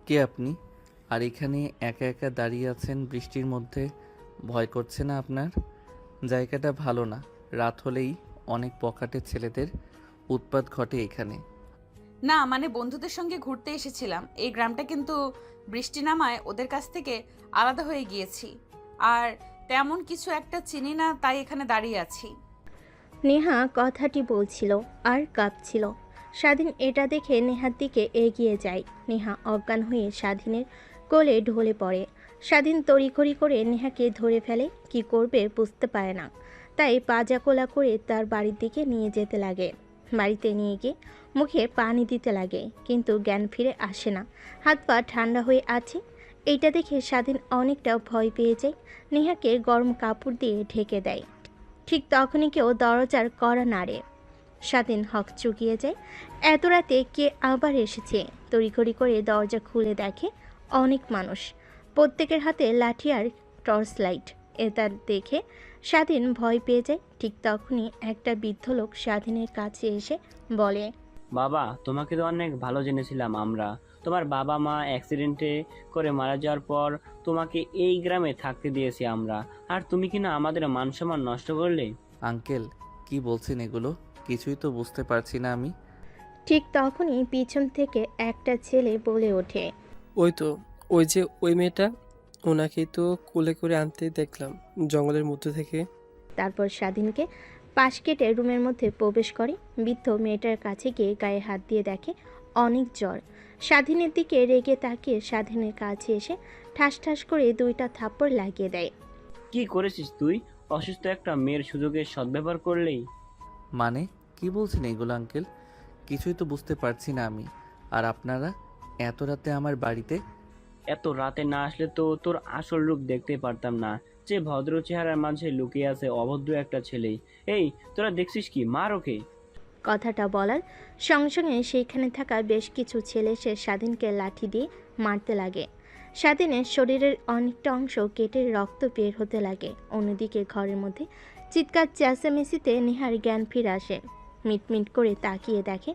কে আপনি? আর এখানে একা একা দাঁড়িয়ে আছেন বৃষ্টির মধ্যে? ভয় করছে না আপনার? জায়গাটা ভালো না। রাত হলেই অনেক পকেটের ছেলেদের উৎপাত ঘটে এখানে। না মানে বন্ধুদের সঙ্গে ঘুরতে এসেছিলাম। এই গ্রামটা কিন্তু বৃষ্টি নামায় ওদের কাছ থেকে আলাদা হয়ে গিয়েছি। আর তেমন কিছু একটা চিনি না, তাই এখানে দাঁড়িয়ে আছি। নেহা কথাটি বলছিল আর কাঁপছিল। স্বাধীন এটা দেখে নেহার দিকে এগিয়ে যায়। নেহা অজ্ঞান হয়ে স্বাধীনের কোলে ঢলে পড়ে। স্বাধীন তড়িঘড়ি করে নেহাকে ধরে ফেলে, কি করবে বুঝতে পারে না। তাই পাজাকোলা করে তার বাড়ির দিকে নিয়ে যেতে লাগে। বাড়িতে নিয়ে গিয়ে মুখে পানি দিতে লাগে, কিন্তু জ্ঞান ফিরে আসে না। হাত পা ঠান্ডা হয়ে আছে। এইটা দেখে স্বাধীন অনেকটা ভয় পেয়ে যায়। নেহাকে গরম কাপড় দিয়ে ঢেকে দেয়। ঠিক তখনই কেউ দরজার কড়া নাড়ে। স্বাধীন চুকিয়ে যায়। এত রাতে কে আবার এসেছে? তড়িঘড়ি করে দরজা খুলে দেখে অনেক মানুষ, প্রত্যেকের হাতে লাঠি আর টর্চ লাইট। এটা দেখে স্বাধীন ভয় পেয়ে যায়। ঠিক তখনই একটা বৃদ্ধ লোক স্বাধীনের কাছে এসে বলে, বাবা, তোমাকে তো অনেক ভালো জেনেছিলাম আমরা। তোমার বাবা মা অ্যাক্সিডেন্টে করে মারা যাওয়ার পর তোমাকে এই গ্রামে থাকতে দিয়েছি আমরা, আর তুমি কিনা আমাদের মান সম্মান নষ্ট করলে। আঙ্কেল, কি বলছেন এগুলো? কিছুই তো বুঝতে পারছি না আমি। ঠিক তখনই পিছন থেকে একটা ছেলে বলে ওঠে, ওই তো, ওই যে ওই মেয়েটা, ওনাকেই তো কোলে করে আনতে দেখলাম জঙ্গলের মধ্যে থেকে। তারপর স্বাধীনকে পাশ কেটে রুমের মধ্যে প্রবেশ করে। বৃদ্ধ মেয়েটার কাছে গিয়ে গায়ে হাত দিয়ে দেখে অনেক জ্বর। স্বাধীনের দিকে রেগে তাকিয়ে স্বাধীনের কাছে এসে ঠাস ঠাস করে দুইটা থাপ্পড় লাগিয়ে দেয়। কি করেছিস তুই? অসুস্থ একটা মেয়ের সুযোগের সদ্ব্যবহার করলেই। মানে কি বলছেন এগুলো আঙ্কেল? কিছুই তো বুঝতে পারছি না আমি। আর আপনারা এত রাতে আমার বাড়িতে? এত রাতে না আসলে তো তোর আসল রূপ দেখতে পারতাম না। যে ভদ্র চেহারার মাঝে লুকিয়ে আছে অভদ্র একটা ছেলে। এই, তোরা দেখছিস কি? মার ওকে। কথাটা বলার সঙ্গে সঙ্গে সেইখানে থাকা বেশ কিছু ছেলে এসে স্বাধীনকে লাঠি দিয়ে মারতে লাগে। স্বাধীনের শরীরের অনেকটা অংশ কেটে রক্ত বের হতে লাগে। অন্যদিকে ঘরের মধ্যে চিৎকার চেঁচামেচিতে নেহার জ্ঞান ফিরে আসে। মিটমিট করে তাকিয়ে দেখে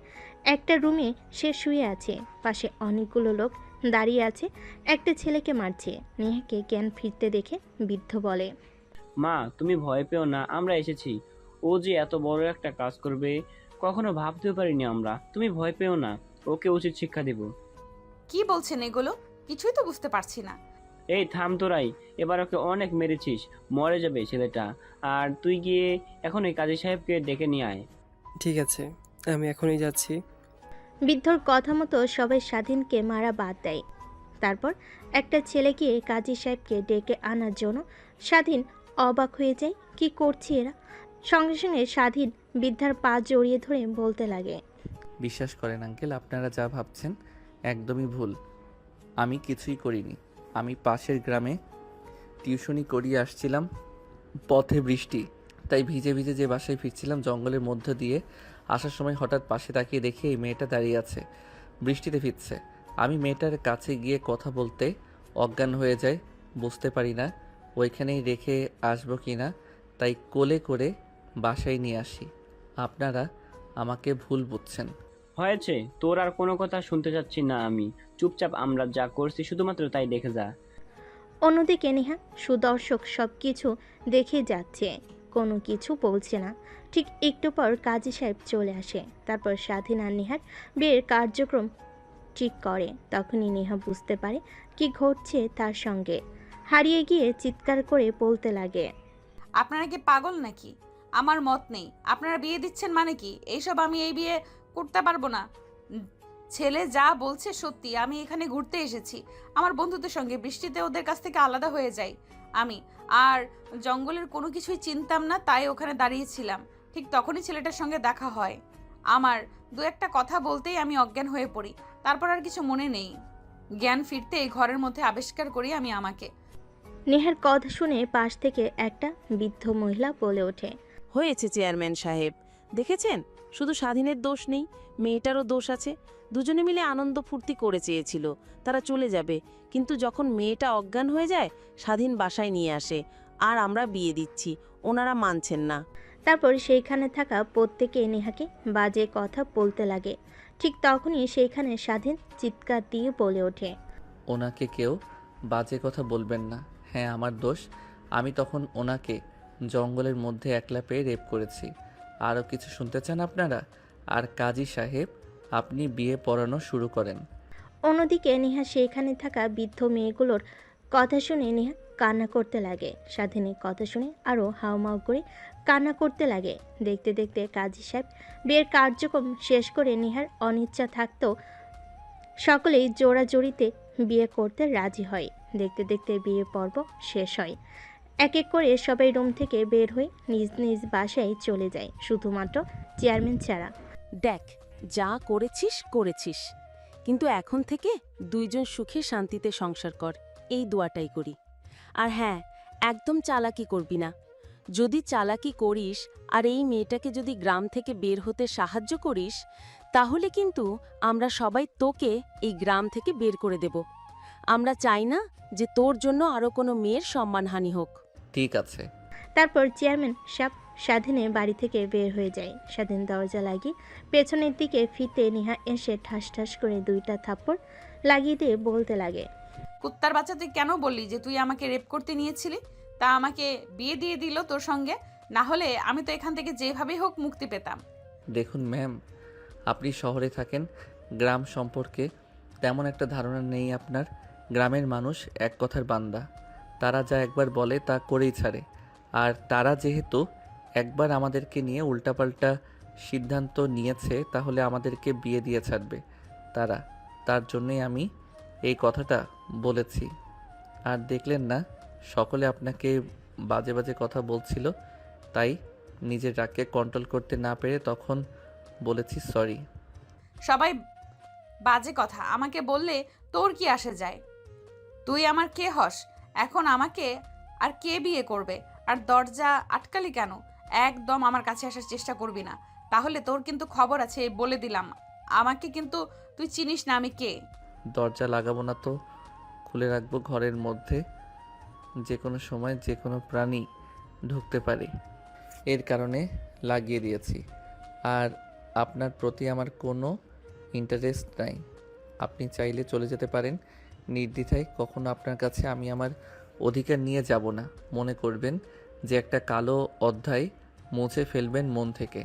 একটা রুমে সে শুয়ে আছে, পাশে অনেকগুলো লোক দাঁড়িয়ে আছে, একটা ছেলেকে মারছে। নেহাকে জ্ঞান ফিরতে দেখে বৃদ্ধ বলে, মা, তুমি ভয় পেও না, আমরা এসেছি। ও যে এত বড় একটা কাজ করবে কখনো ভাবতেও পারিনি আমরা। তুমি ভয় পেও না, ওকে উচিত শিক্ষা দেব। কি বলছেন এগুলো? কিছুই তো বুঝতে পারছি না। এই থাম তোরাই, এবার ওকে অনেক মেরেছিস, মরে যাবে ছেলেটা। আর তুই গিয়ে এখন এই কাজী সাহেবকে ডেকে নিয়ে আয়। ঠিক আছে, আমি এখনই যাচ্ছি। বৃদ্ধর কথা মতো সবাই স্বাধীনকে মারা বাদ দেয়। তারপর একটা ছেলে গিয়ে কাজী সাহেবকে ডেকে আনার জন্য স্বাধীন অবাক হয়ে যায়, কি করছে এরা? সঙ্গে সঙ্গে স্বাধীন বৃদ্ধার পা জড়িয়ে ধরে বলতে লাগে, বিশ্বাস করেন আঙ্কেল, আপনারা যা ভাবছেন একদমই ভুল। আমি কিছুই করিনি। আমি পাশের গ্রামে টিউশনি করিয়ে আসছিলাম। পথে বৃষ্টি, তাই ভিজে ভিজে যে বাসায় ফিরছিলাম জঙ্গলের মধ্য দিয়ে আসার সময় হঠাৎ পাশে তাকিয়ে দেখি এই মেয়েটা দাঁড়িয়ে আছে, বৃষ্টিতে ভিজছে। আমি মেয়েটার কাছে গিয়ে কথা বলতে অজ্ঞান হয়ে যায়। বুঝতে পারি না ওইখানেই রেখে আসবো কি না, তাই কোলে করে বাসায় নিয়ে আসি। আপনারা আমাকে ভুল বুঝছেন। হয়েছে, তোর আর কোনো কথা শুনতে চাচ্ছি না আমি। চুপচাপ আমরা যা করছি শুধুমাত্র তাই দেখে যা। অন্যদিকে নেহা সুদর্শক সব কিছু দেখে যাচ্ছে, কোনো কিছু বলছে না। ঠিক একটু পর কাজী সাহেব চলে আসে। তারপর স্বাধীন আর নেহার বিয়ের কার্যক্রম ঠিক করে। তখনই নেহা বুঝতে পারে কি ঘটছে তার সঙ্গে। হারিয়ে গিয়ে চিৎকার করে বলতে লাগে, আপনারা কি পাগল নাকি? আমার মত নেই। আপনারা বিয়ে দিচ্ছেন মানে কি? এইসব আমি এই বিয়ে করতে পারবো না। উম, ছেলে যা বলছে সত্যি। আমি এখানে ঘুরতে এসেছি আমার বন্ধুদের সঙ্গে, বৃষ্টিতে ওদের কাছ থেকে আলাদা হয়ে যাই আমি। আর জঙ্গলের কোনো কিছুই চিনতাম না, তাই ওখানে দাঁড়িয়েছিলাম। ঠিক তখনই ছেলেটার সঙ্গে দেখা হয় আমার। দু একটা কথা বলতেই আমি অজ্ঞান হয়ে পড়ি। তারপর আর কিছু মনে নেই। জ্ঞান ফিরতেই ঘরের মধ্যে আবিষ্কার করি আমি আমাকে। নেহার কথা শুনে পাশ থেকে একটা বৃদ্ধ মহিলা বলে ওঠে, হয়েছে চেয়ারম্যান সাহেব, দেখেছেন? শুধু স্বাধীনের দোষ নেই, মেয়েটারও দোষ আছে। দুজনে মিলে আনন্দ ফুর্তি করে চেয়েছিল তারা চলে যাবে, কিন্তু যখন মেয়েটা অজ্ঞান হয়ে যায় স্বাধীন বাসায় নিয়ে আসে, আর আমরা বিয়ে দিচ্ছি, ওনারা মানছেন না। তারপর সেইখানে থাকা প্রত্যেকে নেহাকে বাজে কথা বলতে লাগে। ঠিক তখনই সেইখানে স্বাধীন চিৎকার দিয়ে বলে ওঠে, ওনাকে কেউ বাজে কথা বলবেন না। হ্যাঁ, আমার দোষ। আমি তখন ওনাকে জঙ্গলের মধ্যে একলা পেয়ে রেপ করেছি। আরও কিছু শুনতে চান আপনারা? আর কাজী সাহেব, আপনি বিয়ে পড়ানো শুরু করেন। অন্যদিকে নেহা সেখানে থাকা বৃদ্ধ মেয়েগুলোর কথা শুনে নেহা কান্না করতে লাগে। স্বাধীনের কথা শুনে আরও হাউমাউ করে কান্না করতে লাগে। দেখতে দেখতে কাজী সাহেব বিয়ের কার্যক্রম শেষ করে নেহার অনিচ্ছা থাকতেও সকলেই জোড়াজড়িতে বিয়ে করতে রাজি হয়। দেখতে দেখতে বিয়ে পর্ব শেষ হয়। এক এক করে সবাই রুম থেকে বের হয়ে নিজ নিজ বাসায় চলে যায়, শুধুমাত্র চেয়ারম্যান ছাড়া। দেখ, যা করেছিস করেছিস, কিন্তু এখন থেকে দুইজন সুখে শান্তিতে সংসার কর, এই দোয়াটাই করি। আর হ্যাঁ, একদম চালাকি করবি না। যদি চালাকি করিস আর এই মেয়েটাকে যদি গ্রাম থেকে বের হতে সাহায্য করিস, তাহলে কিন্তু আমরা সবাই তোকে এই গ্রাম থেকে বের করে দেব। আমরা চাই না যে তোর জন্য আরও কোনো মেয়ের সম্মানহানি হোক। ঠিক আছে। তারপর চেয়ারম্যান সাহেব স্বাধীনের বাড়ি থেকে বের হয়ে যায়। স্বাধীন দরজা লাগিয়ে পেছনের দিকে ফিরতে নেহা এসে ঠাস ঠাস করে দুইটা থাপ্পড় লাগিয়ে দিয়ে বলতে লাগে, কুত্তার বাচ্চা, তুই কেন বললি যে তুই আমাকে রেপ করতে নিয়েছিলি? তা আমাকে বিয়ে দিয়ে দিল তোর সঙ্গে, না হলে আমি তো এখান থেকে যেভাবেই হোক মুক্তি পেতাম। দেখুন ম্যাম, আপনি শহরে থাকেন, গ্রাম সম্পর্কে তেমন একটা ধারণা নেই আপনার। গ্রামের মানুষ এক কথার বান্দা, তারা যা একবার বলে তা করেই ছাড়ে। আর তারা যেহেতু একবার আমাদেরকে নিয়ে উল্টাপাল্টা সিদ্ধান্ত নিয়েছে, তাহলে আমাদেরকে বিয়ে দিয়ে ছাড়বে তারা। তার জন্যই আমি এই কথাটা বলেছি। আর দেখলেন না, সকলে আপনাকে বাজে বাজে কথা বলছিল, তাই নিজের রাগকে কন্ট্রোল করতে না পেরে তখন বলেছি সরি। সবাই বাজে কথা আমাকে বললে তোর কি আসে যায়? তুই আমার কে হস? এখন আমাকে আর কে বিয়ে করবে? আর দরজা আটকালি কেন? একদম আমার কাছে আসার চেষ্টা করবি না, তাহলে তোর কিন্তু খবর আছে, এই বলে দিলাম। আমাকে কিন্তু তুই চিনিস না আমি কে। দরজা লাগাবো না তো খুলে রাখবো, ঘরের মধ্যে যে কোনো সময় যে কোনো প্রাণী ঢুকতে পারে, এর কারণে লাগিয়ে দিয়েছি। আর আপনার প্রতি আমার কোনো ইন্টারেস্ট নাই। আপনি চাইলে চলে যেতে পারেন নির্দ্বিধায়। কখনো আপনার কাছে আমি আমার অধিকার নিয়ে যাব না। মনে করবেন যে একটা কালো অধ্যায় মুছে ফেলবেন মন থেকে।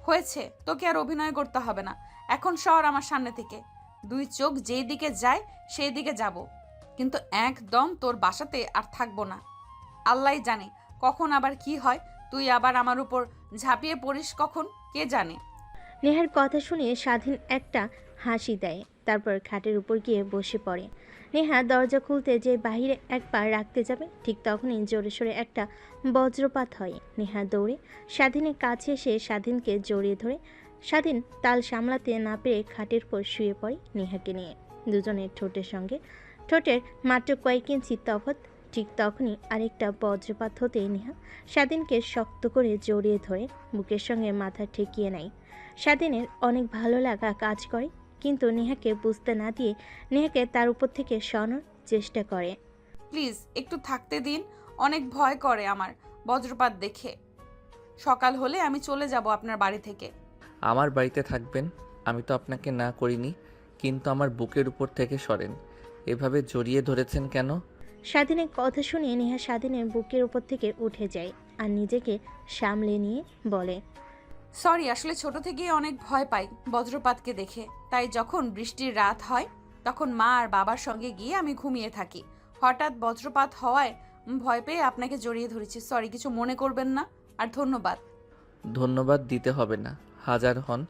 হয়েছে, তোকে আর অভিনয় করতে হবে না। এখন সর আমার সামনে থেকে। দুই চোখ যেই দিকে যায় সেই দিকে যাব, কিন্তু একদম তোর বাসাতে আর থাকবো না। আল্লাহই জানে কখন আবার কি হয়, তুই আবার আমার উপর ঝাঁপিয়ে পড়িস কখন, কে জানে। নেহার কথা শুনে স্বাধীন একটা হাসি দেয়, তারপর খাটের উপর গিয়ে বসে পড়ে। নেহা দরজা খুলতে যে বাহিরে এক পা রাখতে যাবে, ঠিক তখনই জোরে সোরে একটা বজ্রপাত হয়। নেহা দৌড়ে স্বাধীনের কাছে এসে স্বাধীনকে জড়িয়ে ধরে। স্বাধীন তাল সামলাতে না পেরে খাটের উপর শুয়ে পড়ে নেহাকে নিয়ে। দুজনের ঠোঁটের সঙ্গে ঠোঁটের মাত্র কয়েক ইঞ্চি তফাৎ। ঠিক তখনই আরেকটা বজ্রপাত হতে নেহা স্বাধীনকে শক্ত করে জড়িয়ে ধরে বুকের সঙ্গে মাথা ঠেকিয়ে নেয়। স্বাধীনের অনেক ভালো লাগা কাজ করে, কিন্তু নেহাকে বুঝতে না দিয়ে নেহাকে তার উপর থেকে সরানোর চেষ্টা করে। প্লিজ একটু থাকতে দিন, অনেক ভয় করে আমার বজ্রপাত দেখে। সকাল হলে আমি চলে যাব আপনার বাড়ি থেকে। আমার বাড়িতে থাকবেন, আমি তো আপনাকে না করিনি, কিন্তু আমার বুকের উপর থেকে সরেন। এভাবে জড়িয়ে ধরেছেন কেন? স্বাধীনের কথা শুনে নেহা স্বাধীনের বুকের উপর থেকে উঠে যায় আর নিজেকে সামলে নিয়ে বলে, সরি, আসলে ছোট থেকেই অনেক ভয় পাই বজ্রপাতকে দেখে। তাই যখন বৃষ্টির রাত হয় তখন মা আর বাবার সঙ্গে গিয়ে আমি ঘুমিয়ে থাকি। হঠাৎ বজ্রপাত হওয়ায় ভয় পেয়ে আপনাকে জড়িয়ে ধরেছি। সরি, কিছু মনে করবেন না। আর ধন্যবাদ। ধন্যবাদ দিতে হবে না। হাজার হন,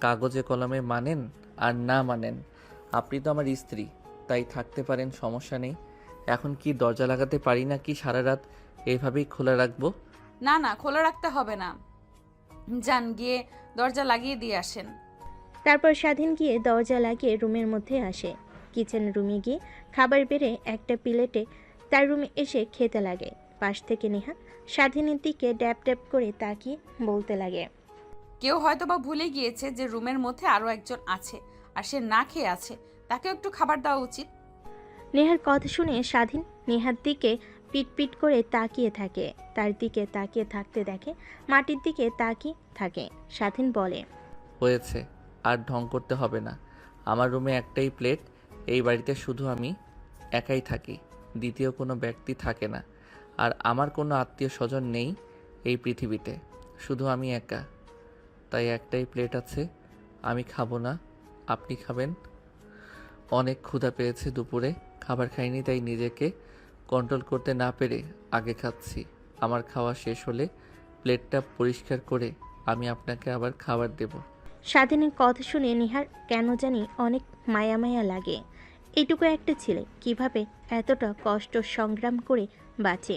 কাগজে কলমে মানেন আর না মানেন, আপনি তো আমার স্ত্রী, তাই থাকতে পারেন, সমস্যা নেই। এখন কি দরজা লাগাতে পারি না কি সারা রাত এইভাবেই খোলা রাখবো? না না, খোলা রাখতে হবে না, যান গিয়ে দরজা লাগিয়ে দিয়ে আসেন। তারপর স্বাধীন গিয়ে দরজা লাগিয়ে রুমের মধ্যে আসে। কিচেন রুমে গিয়ে খাবার বেড়ে একটা প্লেটে তার রুমে এসে খেতে লাগে। পাশ থেকে নেহা স্বাধীনের দিকে ড্যাপ ড্যাপ করে তাকিয়ে বলতে লাগে, কেউ হয়তো বা ভুলে গিয়েছে যে রুমের মধ্যে আরও একজন আছে, আর সে না খেয়ে আছে, তাকেও একটু খাবার দেওয়া উচিত। নেহার কথা শুনে স্বাধীন নেহার দিকে পিট করে তাকিয়ে থাকে। তার দিকে তাকিয়ে থাকতে দেখে মাটির দিকে তাকিয়ে থাকে। স্বাধীন বলে, হয়েছে, আর ঢং করতে হবে না। আমার রুমে একটাই প্লেট, এই বাড়িতে শুধু আমি, একাই থাকি, দ্বিতীয় কোনো ব্যক্তি থাকে না। আর আমার কোনো আত্মীয় স্বজন নেই এই পৃথিবীতে, শুধু আমি একা। তাই একটাই প্লেট আছে, আমি খাবো না, আপনি খাবেন। অনেক ক্ষুধা পেয়েছে, দুপুরে খাবার খাইনি, তাই নিজেকে কন্ট্রোল করতে না পেরে আগে খাচ্ছি। আমার খাওয়া শেষ হলে প্লেটটা পরিষ্কার করে আমি আপনাকে আবার খাবার দেব। স্বাধীনের কথা শুনে নেহার কেন জানি অনেক মায়া মায়া লাগে। এইটুকু একটা ছেলে কিভাবে এতটা কষ্ট সংগ্রাম করে বাঁচে।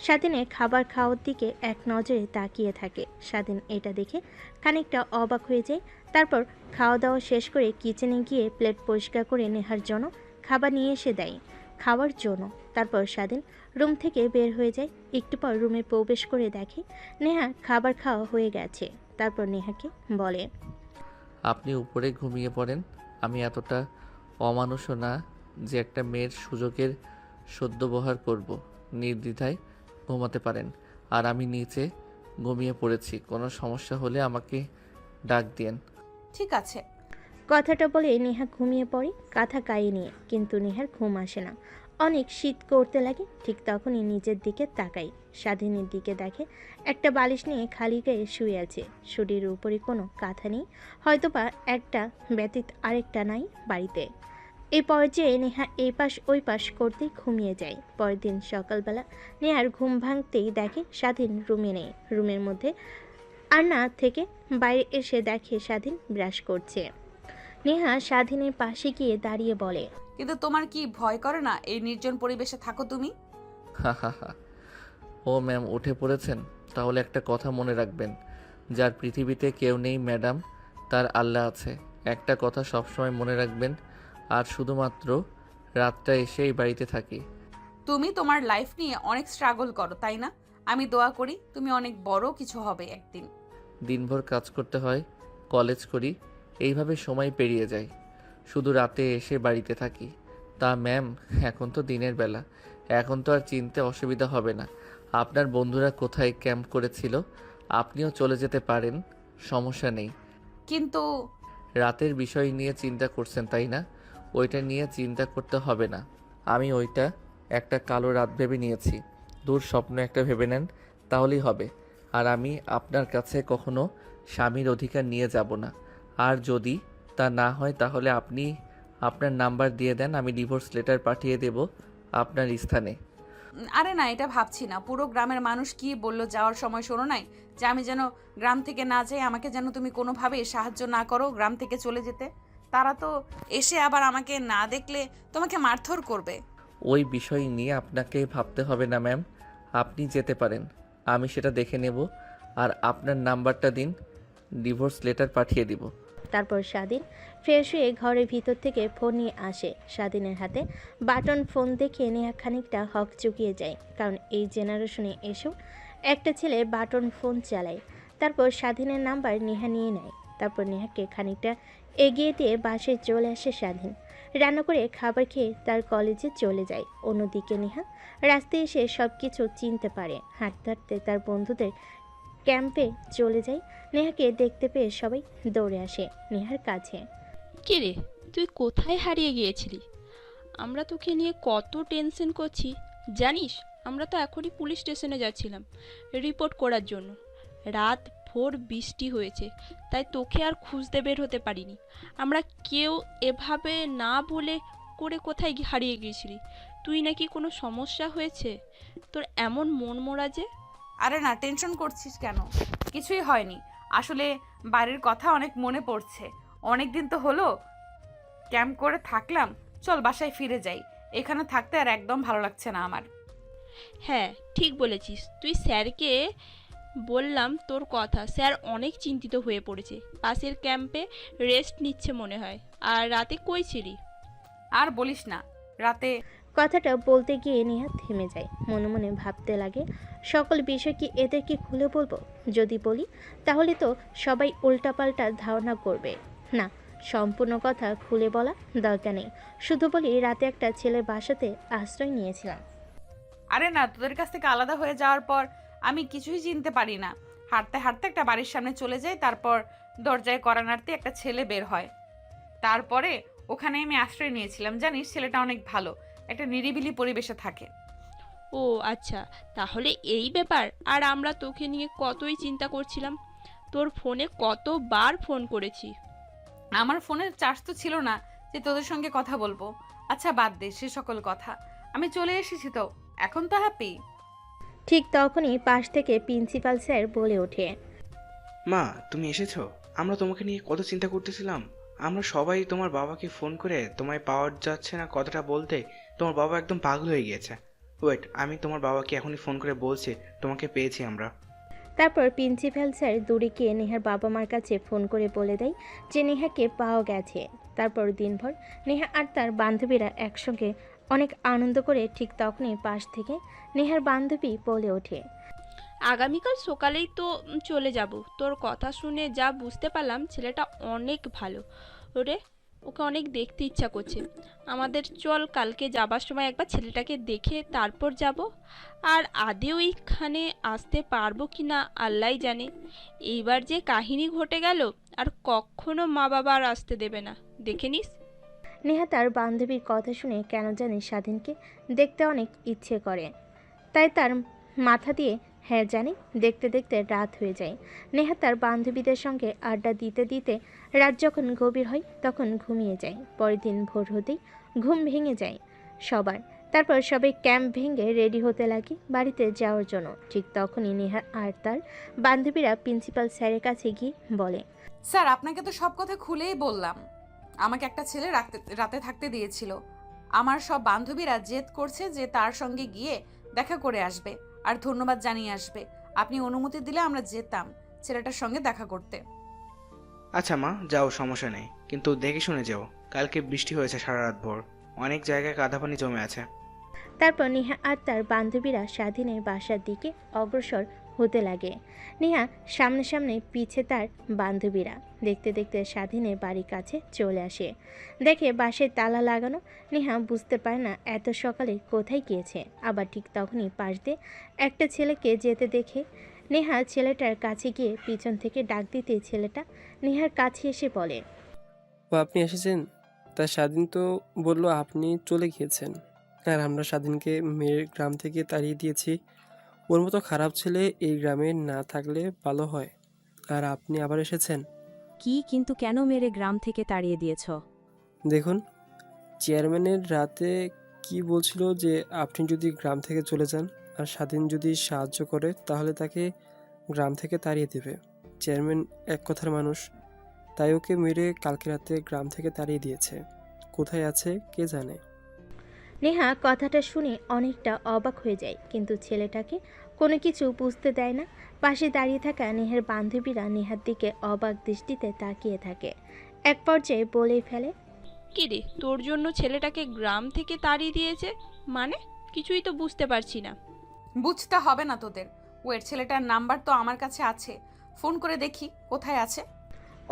স্বাধীনের খাবার খাওয়ার দিকে এক নজরে তাকিয়ে থাকে। স্বাধীন এটা দেখে খানিকটা অবাক হয়ে যায়। তারপর খাওয়া দাওয়া শেষ করে কিচেনে গিয়ে প্লেট পরিষ্কার করে নেহার জন্য খাবার নিয়ে এসে দেয় খাওয়ার জন্য। তারপর স্বাধীন রুম থেকে বের হয়ে যায়। একটু পর রুমে প্রবেশ করে দেখে নেহা খাবার খাওয়া হয়ে গেছে। তারপর নেহাকে বলে, আপনি উপরে ঘুমিয়ে পড়েন। আমি এতটা অমানুষও না যে একটা মেয়ের সুযোগের সদ্ব্যবহার করব। নির্দ্বিধায় ঘুমাতে পারেন। আর আমি নিচে ঘুমিয়ে পড়েছি, কোনো সমস্যা হলে আমাকে ডাক দিয়েন। ঠিক আছে। কথাটা বলে নেহা ঘুমিয়ে পড়ে কাঁথা গায়ে নিয়ে। কিন্তু নেহার ঘুম আসে না, অনেক শীত করতে লাগে। ঠিক তখনই নিজের দিকে তাকাই, স্বাধীনের দিকে দেখে একটা বালিশ নিয়ে খালি গায়ে শুয়ে আছে। শরীরের উপরে কোনো কাঁথা নেই, হয়তোবা একটা ব্যতীত আরেকটা নাই বাড়িতে। এই পর্যায়ে নেহা এই পাশ ওই পাশ করতেই ঘুমিয়ে যায়। পরের দিন সকালবেলা নেহার ঘুম ভাঙতেই দেখে স্বাধীন রুমে নেই। রুমের মধ্যে আর না থেকে বাইরে এসে দেখে স্বাধীন ব্রাশ করছে। নেহা স্বাধীনের পাশে গিয়ে দাঁড়িয়ে বলে, কিন্তু তোমার কি ভয় করে না এই নির্জন পরিবেশে থাকো তুমি? হা হা হা। ও ম্যাম, উঠে পড়েছেন? তাহলে একটা কথা মনে রাখবেন, যার পৃথিবীতে কেউ নেই ম্যাডাম, তার আল্লাহ আছে। একটা কথা সবসময় মনে রাখবেন। আর শুধুমাত্র রাতটা এসে এই বাড়িতে থাকি। তুমি তোমার লাইফ নিয়ে অনেক স্ট্রাগল করো, তাই না? আমি দোয়া করি তুমি অনেক বড় কিছু হবে একদিন। দিনভর কাজ করতে হয়, কলেজ করি, এইভাবে সময় পেরিয়ে যায়। শুধু রাতে এসে বাড়িতে থাকি। তা ম্যাম, এখন তো দিনের বেলা, এখন তো আর চিনতে অসুবিধা হবে না। আপনার বন্ধুরা কোথায় ক্যাম্প করেছিল, আপনিও চলে যেতে পারেন, সমস্যা নেই। কিন্তু রাতের বিষয় নিয়ে চিন্তা করছেন তাই না? ওইটা নিয়ে চিন্তা করতে হবে না। আমি ওইটা একটা কালো রাত ভেবে নিয়েছি। দূর স্বপ্ন একটা ভেবে নেন, তাহলেই হবে। আর আমি আপনার কাছে কখনো স্বামীর অধিকার নিয়ে যাব না। আর যদি তা না হয় তাহলে আপনি আপনার নাম্বার দিয়ে দেন, আমি ডিভোর্স লেটার পাঠিয়ে দেব আপনার স্থানে। আরে না, এটা ভাবছি না। পুরো গ্রামের মানুষ কি বললো যাওয়ার সময়, শোনো নাই যে আমি যেন গ্রাম থেকে না যাই, আমাকে যেন তুমি কোনোভাবে সাহায্য না করো গ্রাম থেকে চলে যেতে। তারা তো এসে আবার আমাকে না দেখলে তোমাকে মারধর করবে। ওই বিষয় নিয়ে আপনাকে ভাবতে হবে না ম্যাম, আপনি যেতে পারেন, আমি সেটা দেখে নেব। আর আপনার নাম্বারটা দিন, ডিভোর্স লেটার পাঠিয়ে দিব। তারপর স্বাধীন ফ্রেশ হয়ে ঘরের ভিতর থেকে ফোন নিয়ে আসে। স্বাধীনের হাতে বাটন ফোন দেখে নেহা খানিকটা হক চুকিয়ে যায়, কারণ এই জেনারেশনে এসেও একটা ছেলে বাটন ফোন চালায়। তারপর স্বাধীনের নাম্বার নেহা নিয়ে নেয়। তারপর নেহাকে খানিকটা এগিয়ে দিয়ে বাসায় চলে আসে স্বাধীন। রান্না করে খাবার খেয়ে তার কলেজে চলে যায়। অন্যদিকে নেহা রাস্তায় এসে সব কিছু চিনতে পারে। হাঁটতে হাঁটতে তার বন্ধুদের ক্যাম্পে চলে যায়। নেহাকে দেখতে পেয়ে সবাই দৌড়ে আসে নেহার কাছে। কে রে, তুই কোথায় হারিয়ে গিয়েছিলি? আমরা তোকে নিয়ে কত টেনশন করছি জানিস? আমরা তো এখনই পুলিশ স্টেশনে যাচ্ছিলাম রিপোর্ট করার জন্য। রাত ভোর বৃষ্টি হয়েছে, তাই তোকে আর খুঁজতে বের হতে পারিনি আমরা কেউ। এভাবে না বলে করে কোথায় হারিয়ে গিয়েছিলি? তুই নাকি কোনো সমস্যা হয়েছে? তোর এমন মন মরা যে? আরে না, টেনশন করছিস কেন? কিছুই হয়নি। আসলে বাড়ির কথা অনেক মনে পড়ছে। অনেক দিন তো হলো ক্যাম্প করে থাকলাম, চল বাসায় ফিরে যাই। এখানে থাকতে আর একদম ভালো লাগছে না আমার। হ্যাঁ, ঠিক বলেছিস। তুই স্যারকে বললাম তোর কথা, স্যার অনেক চিন্তিত হয়ে পড়েছে। পাশের ক্যাম্পে রেস্ট নিচ্ছে মনে হয়। আর রাতে কই ছিলি? আর বলিস না, রাতে কথাটা বলতে গিয়ে নেহা থেমে যায়। মনে মনে ভাবতে লাগে, সকল বিষয় কি এদেরকে খুলে বলবো? যদি বলি তাহলে তো সবাই উল্টাপাল্টা ধারণা করবে। না, সম্পূর্ণ কথা খুলে বলা দরকার নেই। শুধু বলি রাতে একটা ছেলের বাসাতে আশ্রয় নিয়েছিলাম। আরে না, তোদের কাছ থেকে আলাদা হয়ে যাওয়ার পর আমি কিছুই চিনতে পারি না। হাঁটতে হাঁটতে একটা বাড়ির সামনে চলে যাই, তারপর দরজায় কড়া নাড়তে একটা ছেলে বের হয়। তারপরে ওখানে আমি আশ্রয় নিয়েছিলাম। জানিস, ছেলেটা অনেক ভালো। একটা নিরিবিলি পরিবেশে থাকে। ও আচ্ছা, তাহলে এই ব্যাপার। আর আমরা তোকে নিয়ে কতই চিন্তা করছিলাম, তোর ফোনে কতবার ফোন করেছি। আমার ফোনের চার্জ তো ছিল না যে তোদের সঙ্গে কথা বলবো। আচ্ছা বাদ দে সে সকল কথা, আমি চলে এসেছি তো, এখন তো হ্যাপি। ঠিক তখনই পাশ থেকে প্রিন্সিপাল স্যার বলে ওঠে, মা তুমি এসেছো? আমরা তোমাকে নিয়ে কত চিন্তা করতেছিলাম। আমরা সবাই তোমার বাবাকে ফোন করে তোমায় পাওয়া যাচ্ছে না কথাটা বলতে তোমার বাবা একদম পাগল হয়ে গিয়েছে। ওয়েট, আমি তোমার বাবাকে এখনই ফোন করে বলছি তোমাকে পেয়েছি আমরা। তারপর প্রিন্সিপাল স্যার দূরে গিয়ে নেহার বাবা মার কাছে ফোন করে বলে দেয় যে নেহাকে পাওয়া গেছে। তারপর দিনভর নেহা আর তার বান্ধবীরা একসঙ্গে অনেক আনন্দ করে। ঠিক তখনই পাশ থেকে নেহার বান্ধবী বলে ওঠে, আগামীকাল সকালেই তো চলে যাব। তোর কথা শুনে যা বুঝতে পারলাম ছেলেটা অনেক ভালো। ওরে, ওকে অনেক দেখতে ইচ্ছা করছে। আমাদের চল কালকে যাবার সময় একবার ছেলেটাকে দেখে তারপর যাব। আর আদেও এইখানে আসতে পারবো কি না আল্লাহই জানে। এইবার যে কাহিনী ঘটে গেল, আর কখনো মা বাবা আর আসতে দেবে না, দেখে নিস। নেহা তার বান্ধবীর কথা শুনে কেন জানি স্বাধীনকে দেখতে অনেক ইচ্ছে করে, তাই তার মাথা দিয়ে হ্যাঁ জানি দেখতে দেখতে রাত হয়ে যায়। নেহা তার বান্ধবীদের সঙ্গে আড্ডা দিতে দিতে রাত যখন গভীর হয় তখন ঘুমিয়ে যায়। পরের দিন ভোর হতেই ঘুম ভেঙে যায় সবার। তারপর সবাই ক্যাম্প ভেঙে রেডি হতে লাগে বাড়িতে যাওয়ার জন্য। ঠিক তখনই নেহা আর তার বান্ধবীরা প্রিন্সিপাল স্যারের কাছে গিয়ে বলে, স্যার আপনাকে তো সব কথা খুলেই বললাম। আমাকে একটা ছেলে রাতে থাকতে দিয়েছিল। আমার সব বান্ধবীরা জেদ করছে যে তার সঙ্গে গিয়ে দেখা করে আসবে আর ধন্যবাদ জানিয়ে আসবে। আপনি অনুমতি দিলে আমরা যেতাম ছেলেটার সঙ্গে দেখা করতে। আচ্ছা মা, যাও, সমস্যা নেই, কিন্তু দেখে শুনে যাও। কালকে বৃষ্টি হয়েছে সারা রাত ভোর, অনেক জায়গায় কাদা পানি জমে আছে। তারপর নেহা আর তার বান্ধবীরা স্বাধীনের বাসার দিকে অগ্রসর হতে লাগে। নেহা সামনে সামনে পিছে তার বান্ধবীরা। দেখতে দেখতে স্বাধীনের বাড়ির কাছে চলে আসে, দেখে বাসায় তালা লাগানো। নেহা বুঝতে পারে না এত সকালে কোথায় গিয়েছে। আবার ঠিক তখনই পাশ দিয়ে একটা ছেলেকে যেতে দেখে নেহা ছেলেটার কাছে গিয়ে পিছন থেকে ডাক দিতে ছেলেটা নেহার কাছে এসে বলে, ও আপনি এসেছেন? তা স্বাধীন তো বলল আপনি চলে গিয়েছেন, আর আমরা স্বাধীনকে মেয়ের গ্রাম থেকে তাড়িয়ে দিয়েছি। ওর মতো খারাপ ছেলে এই গ্রামে না থাকলে ভালো হয়, আর আপনি আবার এসেছেন। কি কিন্তু কেন মেরে গ্রাম থেকে তাড়িয়ে দিয়েছ? দেখুন, চেয়ারম্যানের রাতে কি বলছিল যে আপনি যদি গ্রাম থেকে চলে যান আর স্বাধীন যদি সাহায্য করে তাহলে তাকে গ্রাম থেকে তাড়িয়ে দেবে। চেয়ারম্যান এক কথার মানুষ, তাই ওকে মেরে কালকে রাতে গ্রাম থেকে তাড়িয়ে দিয়েছে। কোথায় আছে কে জানে। নেহা কথাটা শুনে অনেকটা অবাক হয়ে যায়, কিন্তু ছেলেটাকে কোনো কিছু বুঝতে দেয় না। পাশে দাঁড়িয়ে থাকা নেহার বান্ধবীরা নেহার দিকে অবাক দৃষ্টিতে তাকিয়ে থাকে। এক পর্যায়ে বলেই ফেলে, কি রে, তোর জন্য ছেলেটাকে গ্রাম থেকে তাড়িয়ে দিয়েছে মানে? কিছুই তো বুঝতে পারছি না। বুঝতে হবে না তোদের। ওয়ের ছেলেটার নাম্বার তো আমার কাছে আছে, ফোন করে দেখি কোথায় আছে।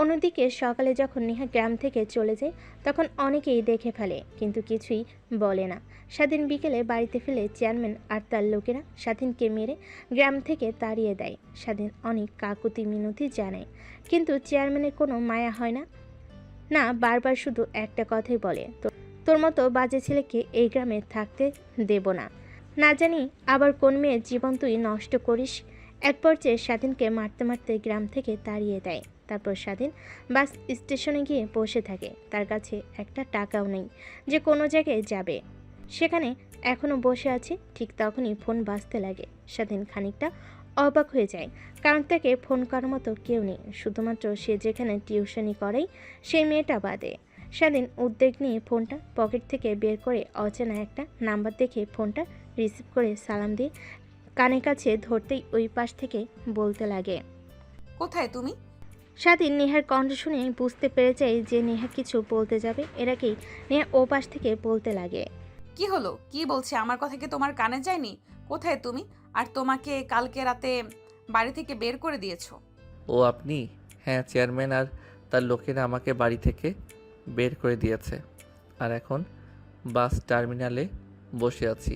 অন্যদিকে সকালে যখন নেহা গ্রাম থেকে চলে যায় তখন অনেকেই দেখে ফেলে, কিন্তু কিছুই বলে না। স্বাধীন বিকেলে বাড়িতে ফেলে চেয়ারম্যান আর তার লোকেরা স্বাধীনকে মেরে গ্রাম থেকে তাড়িয়ে দেয়। স্বাধীন অনেক কাকুতি মিনতি জানায়, কিন্তু চেয়ারম্যানের কোনো মায়া হয় না। না, বারবার শুধু একটা কথাই বলে, তোর মতো বাজে ছেলেকে এই গ্রামে থাকতে দেব না। না জানি আবার কোন মেয়ের জীবন তুই নষ্ট করিস। এক পর্যায়ে স্বাধীনকে মারতে মারতে গ্রাম থেকে তাড়িয়ে দেয়। তারপর স্বাধীন বাস স্টেশনে গিয়ে বসে থাকে। তার কাছে একটা টাকাও নেই যে কোনো জায়গায় যাবে, সেখানে এখনও বসে আছে। ঠিক তখনই ফোন বাজতে লাগে। স্বাধীন খানিকটা অবাক হয়ে যায়, কারণ তাকে ফোন করার মতো কেউ নেই, শুধুমাত্র সে যেখানে টিউশনি করেই সেই মেয়েটা বাদে। স্বাধীন উদ্বেগ নিয়ে ফোনটা পকেট থেকে বের করে অচেনা একটা নাম্বার দেখে ফোনটা রিসিভ করে সালাম দিয়ে কানের কাছে ধরতেই ওই পাশ থেকে বলতে লাগে, কোথায় তুমি? স্বাধীন নেহার কণ্ঠ শুনে বুঝতে পেরে যায় যে নেহা কিছু বলতে যাবে। এর আগেই নেহা ও পাশ থেকে বলতে লাগে, কি হলো, কি বলছে? আমার কথা কি তোমার কানে যায়নি? কোথায় তুমি? আর তোমাকে কালকে রাতে বাড়ি থেকে বের করে দিয়েছো? ও আপনি? হ্যাঁ, চেয়ারম্যান আর তার লোকেরা আমাকে বাড়ি থেকে বের করে দিয়েছে, আর এখন বাস টার্মিনালে বসে আছি,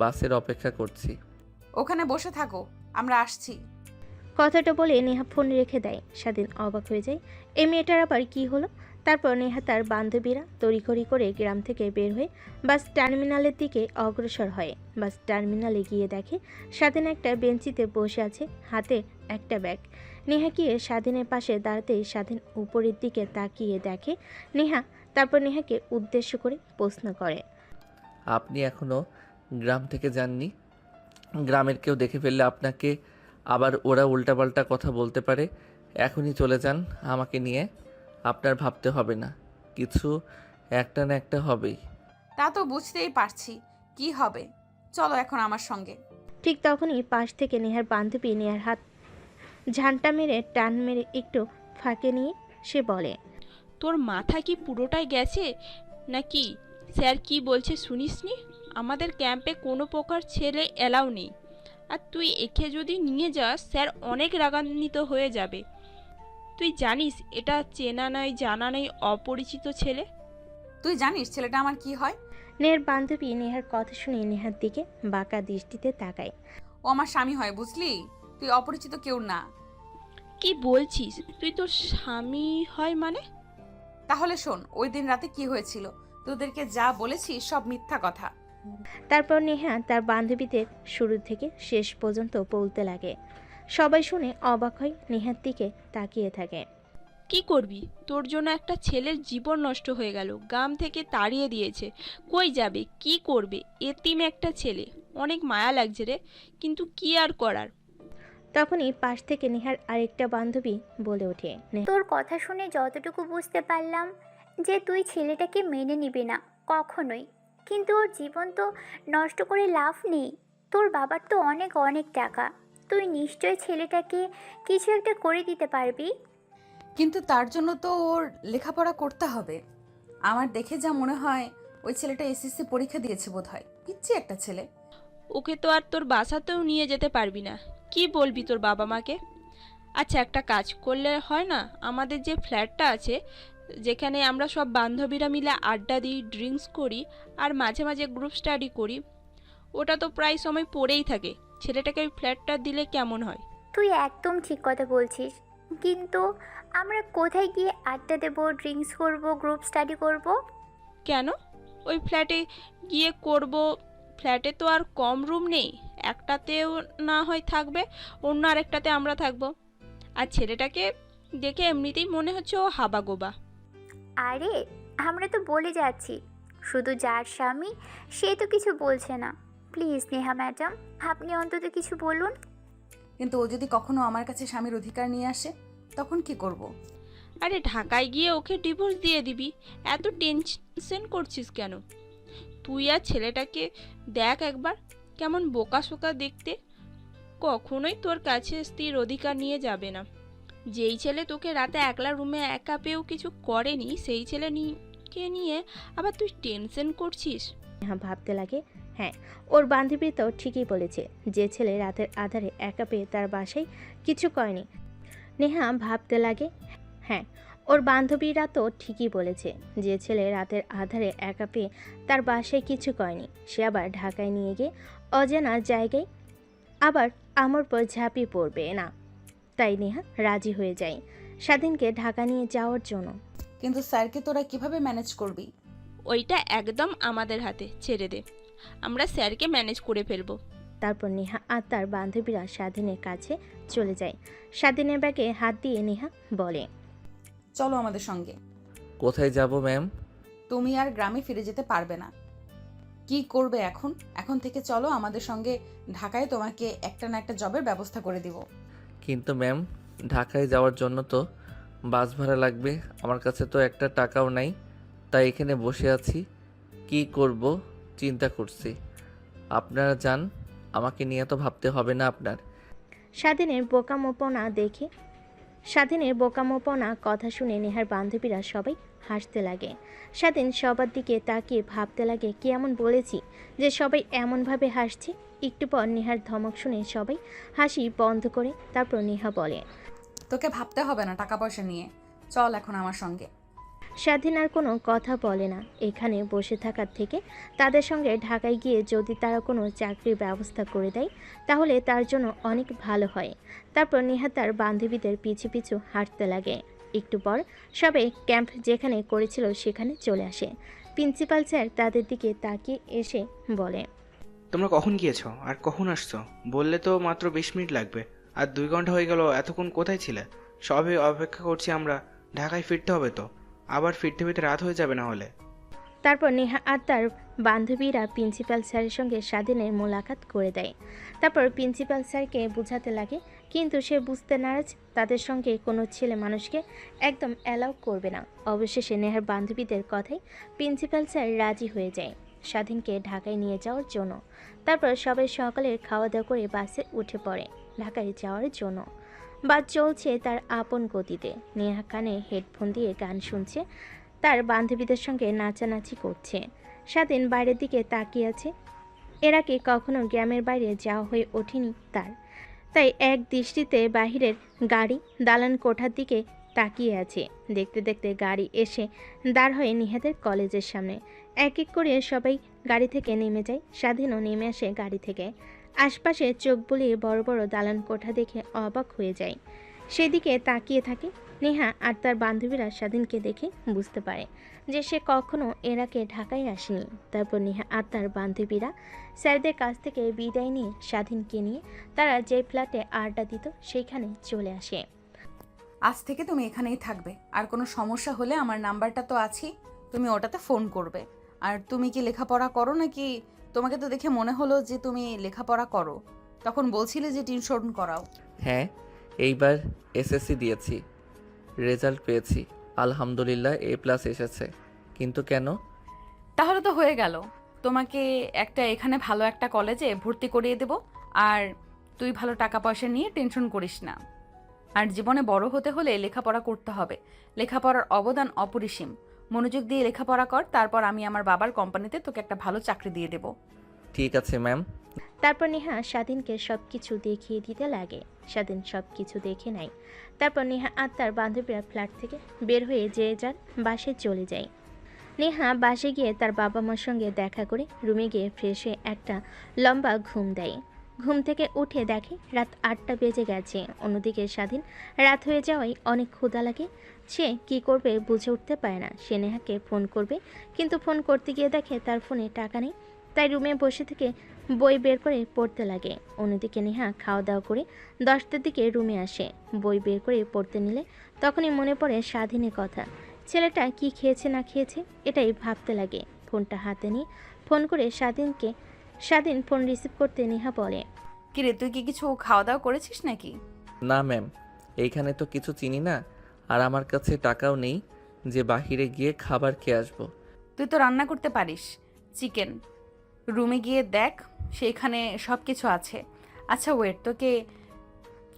বাসের অপেক্ষা করছি। ওখানে বসে থাকো, আমরা আসছি। কথাটা বলে নেহা ফোন রেখে দেয়। স্বাধীন অবাক হয়ে যায়, এই মেয়েটার আবার কি হলো? তারপর নেহা তার বান্ধবীরা তড়িঘড়ি করে গ্রাম থেকে বের হয়ে বাস টার্মিনালের দিকে অগ্রসর হয়। বাস টার্মিনালে গিয়ে দেখে স্বাধীন একটা বেঞ্চিতে বসে আছে, হাতে একটা ব্যাগ। নেহা গিয়ে স্বাধীনের পাশে দাঁড়াতেই স্বাধীন উপরের দিকে তাকিয়ে দেখে নেহা। তারপর নেহাকে উদ্দেশ্য করে প্রশ্ন করে, আপনি এখনও গ্রাম থেকে যাননি? গ্রামের কেউ দেখে ফেললে আপনাকে আবার ওরা উল্টাপাল্টা কথা বলতে পারে। এখনই চলে যান আমাকে নিয়ে। আপনার ভাবতে হবে না, কিছু একটা না একটা হবেই। তা তো বুঝতেই পারছি কি হবে, চলো এখন আমার সঙ্গে। ঠিক তখনই পাশ থেকে নেহার বান্ধবী নেহার হাত ঝান্টা মেরে টান মেরে একটু ফাঁকে নিয়ে সে বলে, তোর মাথা কি পুরোটাই গেছে নাকি? স্যার কি বলছে শুনিসনি? আমাদের ক্যাম্পে কোনো প্রকার ছেলে এলাও নেই। আর তুই একে যদি নিয়ে যাস স্যার অনেক রাগান্বিত হয়ে যাবে। তুই জানিস এটা চেনা নাই জানা নেই অপরিচিত ছেলে। তুই জানিস ছেলেটা আমার কি হয়? নেহার বান্ধবী নেহার কথা শুনে নেহার দিকে বাঁকা দৃষ্টিতে তাকায়। ও আমার স্বামী হয়, বুঝলি? তুই অপরিচিত কেউ না। কি বলছিস? তুই তোর স্বামী হয় মানে? তাহলে শোন, ওই দিন রাতে কি হয়েছিল। তোদেরকে যা বলেছি সব মিথ্যা কথা। তারপর নেহা তার বান্ধবীদের শুরু থেকে শেষ পর্যন্ত বলতে লাগে। সবাই শুনে অবাক হয়, নেহার দিকে তাকিয়ে থাকে। কি করবি? তোর জন্য একটা ছেলের জীবন নষ্ট হয়ে গেল, গ্রাম থেকে তাড়িয়ে দিয়েছে। কই যাবে, কি করবে? এতিম একটা ছেলে, অনেক মায়া লাগছে রে, কিন্তু কি আর করার। তখনই পাশ থেকে নেহার আরেকটা বান্ধবী বলে ওঠে, তোর কথা শুনে যতটুকু বুঝতে পারলাম যে তুই ছেলেটাকে মেনে নিবি না কখনোই, কিন্তু ওর জীবন তো নষ্ট করে লাভ নেই। তোর বাবার তো অনেক অনেক টাকা, তুই নিশ্চয় ছেলেটাকে কিছু একটা করে দিতে পারবি। কিন্তু তার জন্য তো ওর লেখাপড়া করতে হবে। আমার দেখে যা মনে হয় ওই ছেলেটা এসএসসি পরীক্ষা দিয়েছে বোধহয়। পিচ্ছি একটা ছেলে। ওকে তো আর তোর বাসাতেও নিয়ে যেতে পারবি না। কি বলবি তোর বাবা মাকে? আচ্ছা, একটা কাজ করলে হয় না? আমাদের যে ফ্ল্যাটটা আছে, যেখানে আমরা সব বান্ধবীরা মিলে আড্ডা দিই, ড্রিঙ্কস করি আর মাঝে মাঝে গ্রুপ স্টাডি করি, ওটা তো প্রায় সময় পড়েই থাকে। ছেলেটাকে ওই ফ্ল্যাটটা দিলে কেমন হয়? তুই একদম ঠিক কথা বলছিস, কিন্তু আমরা কোথায় গিয়ে আড্ডা দেবো, ড্রিঙ্কস করব, গ্রুপ স্টাডি করব? কেন ওই ফ্ল্যাটে গিয়ে করব? ফ্ল্যাটে তো আর কম রুম নেই, একটাতেও না হয় থাকবে, অন্য আরেকটাতে আমরা থাকবো। আর ছেলেটাকে দেখে এমনিতেই মনে হচ্ছে ও হাবাগোবা। আরে আমরা তো বলে যাচ্ছি, শুধু যার স্বামী সে তো কিছু বলছে না। প্লিজ নেহা ম্যাডাম, আপনি অন্তত কিছু বলুন। কিন্তু ও যদি কখনো আমার কাছে স্বামীর অধিকার নিয়ে আসে, তখন কি করব? আরে ঢাকায় গিয়ে ওকে ডিভোর্স দিয়ে দিবি, এত টেনশন করছিস কেন? তুই আর ছেলেটাকে দেখ একবার, কেমন বোকা শোকা দেখতে। কখনোই তোর কাছে স্ত্রীর অধিকার নিয়ে যাবে না। যেই ছেলে তোকে রাতে একলা রুমে একা পেয়েও কিছু করেনি, সেই ছেলেকে নিয়ে আবার তুই টেনশন করছিস। নেহা ভাবতে লাগে, হ্যাঁ ওর বান্ধবী তো ঠিকই বলেছে, যে ছেলে রাতের আধারে একা পেয়ে তার বাসায় কিছু করেনি। নেহা ভাবতে লাগে, হ্যাঁ ওর বান্ধবীরা তো ঠিকই বলেছে, যে ছেলে রাতের আধারে একা পেয়ে তার বাসায় কিছু করেনি, সে আবার ঢাকায় নিয়ে গিয়ে অজানা জায়গায় আবার আমার পর ঝাঁপিয়ে পড়বে না। তাই নেহা রাজি হয়ে যায় স্বাধীনকে ঢাকা নিয়ে যাওয়ার জন্য। কিন্তু স্যারকে তোরা কিভাবে ম্যানেজ করবি? ওইটা একদম আমাদের হাতে, ছেড়ে দে, আমরা স্যারকে ম্যানেজ করে ফেলবো। তারপর নেহা আর তার বান্ধবীরা স্বাধীনের কাছে চলে যায়। স্বাধীনের ব্যাগে হাত দিয়ে নেহা বলে, চলো আমাদের সঙ্গে। কোথায় যাব ম্যাম? তুমি আর গ্রামে ফিরে যেতে পারবে না। কি করবে এখন? এখন থেকে চলো আমাদের সঙ্গে ঢাকায়, তোমাকে একটা না একটা জবের ব্যবস্থা করে দিব। কিন্তু ম্যাম, ঢাকায় যাওয়ার জন্য তো বাস ভাড়া লাগবে, আমার কাছে তো একটা টাকাও নাই, তাই এখানে বসে আছি। কি করব চিন্তা করছি। আপনারা যান, আমাকে নিয়ে তো ভাবতে হবে না আপনার। স্বাধীনের বোকামোপনা কথা শুনে নেহার বান্ধবীরা সবাই হাসতে লাগে। স্বাধীন সবার দিকে তাকিয়ে ভাবতে লাগে, কি এমন বলেছি যে সবাই এমনভাবে হাসছে। একটু পর নেহার ধমক শুনে সবাই হাসি বন্ধ করে। তারপর নেহা বলে, তোকে ভাবতে হবে না টাকা পয়সা নিয়ে, চল এখন আমার সঙ্গে। স্বাধীন আর কোনো কথা বলে না। এখানে বসে থাকার থেকে তাদের সঙ্গে ঢাকায় গিয়ে যদি তারা কোনো চাকরির ব্যবস্থা করে দেয় তাহলে তার জন্য অনেক ভালো হয়। তারপর নেহা তার বান্ধবীদের পিছু পিছু হাঁটতে লাগে। একটু পর সবাই ক্যাম্প যেখানে করেছিল সেখানে চলে আসে। প্রিন্সিপাল স্যার তাদের দিকে তাকিয়ে এসে বলে, তোমরা কখন গিয়েছো আর কখন আসছো? বললে তো মাত্র 20 মিনিট লাগবে, আর 2 ঘন্টা হয়ে গেল। এতক্ষণ কোথায় ছিলে? সবে অপেক্ষা করছি আমরা। ঢাকায় ফিরতে হবে তো, আবার ফিরতে ফিরতে রাত হয়ে যাবে না হলে। তারপর নেহা আর তার বান্ধবীরা প্রিন্সিপাল স্যারের সঙ্গে স্বাধীনের মোলাকাত করে দেয়। তারপর প্রিন্সিপাল স্যারকে বোঝাতে লাগে, কিন্তু সে বুঝতে নারাজ। তাদের সঙ্গে কোনো ছেলে মানুষকে একদম অ্যালাউ করবে না। অবশেষে নেহার বান্ধবীদের কথায় প্রিন্সিপাল স্যার রাজি হয়ে যায় স্বাধীনকে ঢাকায় নিয়ে যাওয়ার জন্য। তারপর সবাই সকালের খাওয়া দাওয়া করে বাসে উঠে পড়ে ঢাকায় যাওয়ার জন্য। বাস চলছে তার আপন গতিতে। নেহা কানে হেডফোন দিয়ে গান শুনছে, তার বান্ধবীদের সঙ্গে নাচানাচি করছে। স্বাধীন বাইরের দিকে তাকিয়ে আছে। এর আগে কখনো গ্রামের বাইরে যাওয়া হয়ে ওঠেনি তার, তাই এক দৃষ্টিতে বাহিরের গাড়ি দালান কোঠার দিকে তাকিয়ে আছে। দেখতে দেখতে গাড়ি এসে দাঁড় হয় নিহাদের কলেজের সামনে। এক এক করে সবাই গাড়ি থেকে নেমে যায়। স্বাধীনও নেমে আসে গাড়ি থেকে। আশপাশে চোখ বুলিয়ে বড় বড় দালান কোঠা দেখে অবাক হয়ে যায়। সেদিকে তাকিয়ে থাকে নেহা আর তার বান্ধবীরা। স্বাধীনকে দেখে বুঝতে পারে যে সে কখনো এর আগে ঢাকায় আসেনি। তারপর নেহা আর তার বান্ধবীরা স্যারদের কাছ থেকে বিদায় নিয়ে স্বাধীনকে নিয়ে তারা যে ফ্ল্যাটে আড্ডা দিত সেইখানে চলে আসে। আজ থেকে তুমি এখানেই থাকবে, আর কোনো সমস্যা হলে আমার নাম্বারটা তো আছেই, তুমি ওটাতে ফোন করবে। আর তুমি কি লেখাপড়া করো নাকি? তোমাকে তো দেখে মনে হলো যে তুমি লেখাপড়া করো, তখন বলছিলে যে টিউশন করাও। হ্যাঁ, এইবার এসএসসি দিয়েছি, রেজাল্ট পেয়েছি, আলহামদুলিল্লাহ A+ এসেছে। কিন্তু কেন? তাহলে তো হয়ে গেল, তোমাকে এখানে ভালো একটা কলেজে ভর্তি করিয়ে দেব। আর তুই ভালো টাকা পয়সা নিয়ে টেনশন করিস না। আর জীবনে বড় হতে হলে লেখাপড়া করতে হবে, লেখাপড়ার অবদান অপরিসীম। মনোযোগ দিয়ে লেখাপড়া কর, তারপর আমি আমার বাবার কোম্পানিতে তোকে একটা ভালো চাকরি দিয়ে দেব। ঠিক আছে ম্যাম। তারপর নেহা স্বাধীনকে সব কিছু দেখিয়ে দিতে লাগে। স্বাধীন সব কিছু দেখে নেয়। তারপর নেহা আর তার বান্ধবীরা ফ্ল্যাট থেকে বের হয়ে যে যার বাসে চলে যায়। নেহা বাসে গিয়ে তার বাবা মার সঙ্গে দেখা করে রুমে গিয়ে ফ্রেশ হয়ে একটা লম্বা ঘুম দেয়। ঘুম থেকে উঠে দেখে রাত 8টা বেজে গেছে। অন্যদিকে স্বাধীন রাত হয়ে যাওয়ায় অনেক ক্ষুধা লাগে। সে কি করবে বুঝে উঠতে পারে না। সে নেহাকে ফোন করবে, কিন্তু ফোন করতে গিয়ে দেখে তার ফোনে টাকা নেই। তাই রুমে বসে থেকে বই বের করে পড়তে লাগে। অন্যদিকে নেহা খাওয়া দাওয়া করে 10টার দিকে রুমে আসে। বই বের করে পড়তে নিলে তখনই মনে পড়ে স্বাধীনের কথা। ছেলেটা কি খেয়েছে না খেয়েছে এটাই ভাবতে লাগে। ফোনটা হাতে নিয়ে ফোন করে স্বাধীনকে। স্বাধীন ফোন রিসিভ করতে নেহা বলে, কিরে, তুই কি কিছু খাওয়া দাওয়া করেছিস নাকি? না ম্যাম, এইখানে তো কিছু চিনি না, আর আমার কাছে টাকাও নেই যে বাহিরে গিয়ে খাবার খেয়ে আসবো। তুই তো রান্না করতে পারিস, চিকেন। রুমে গিয়ে দেখ, সেইখানে সব কিছু আছে। আচ্ছা ওয়েট, তোকে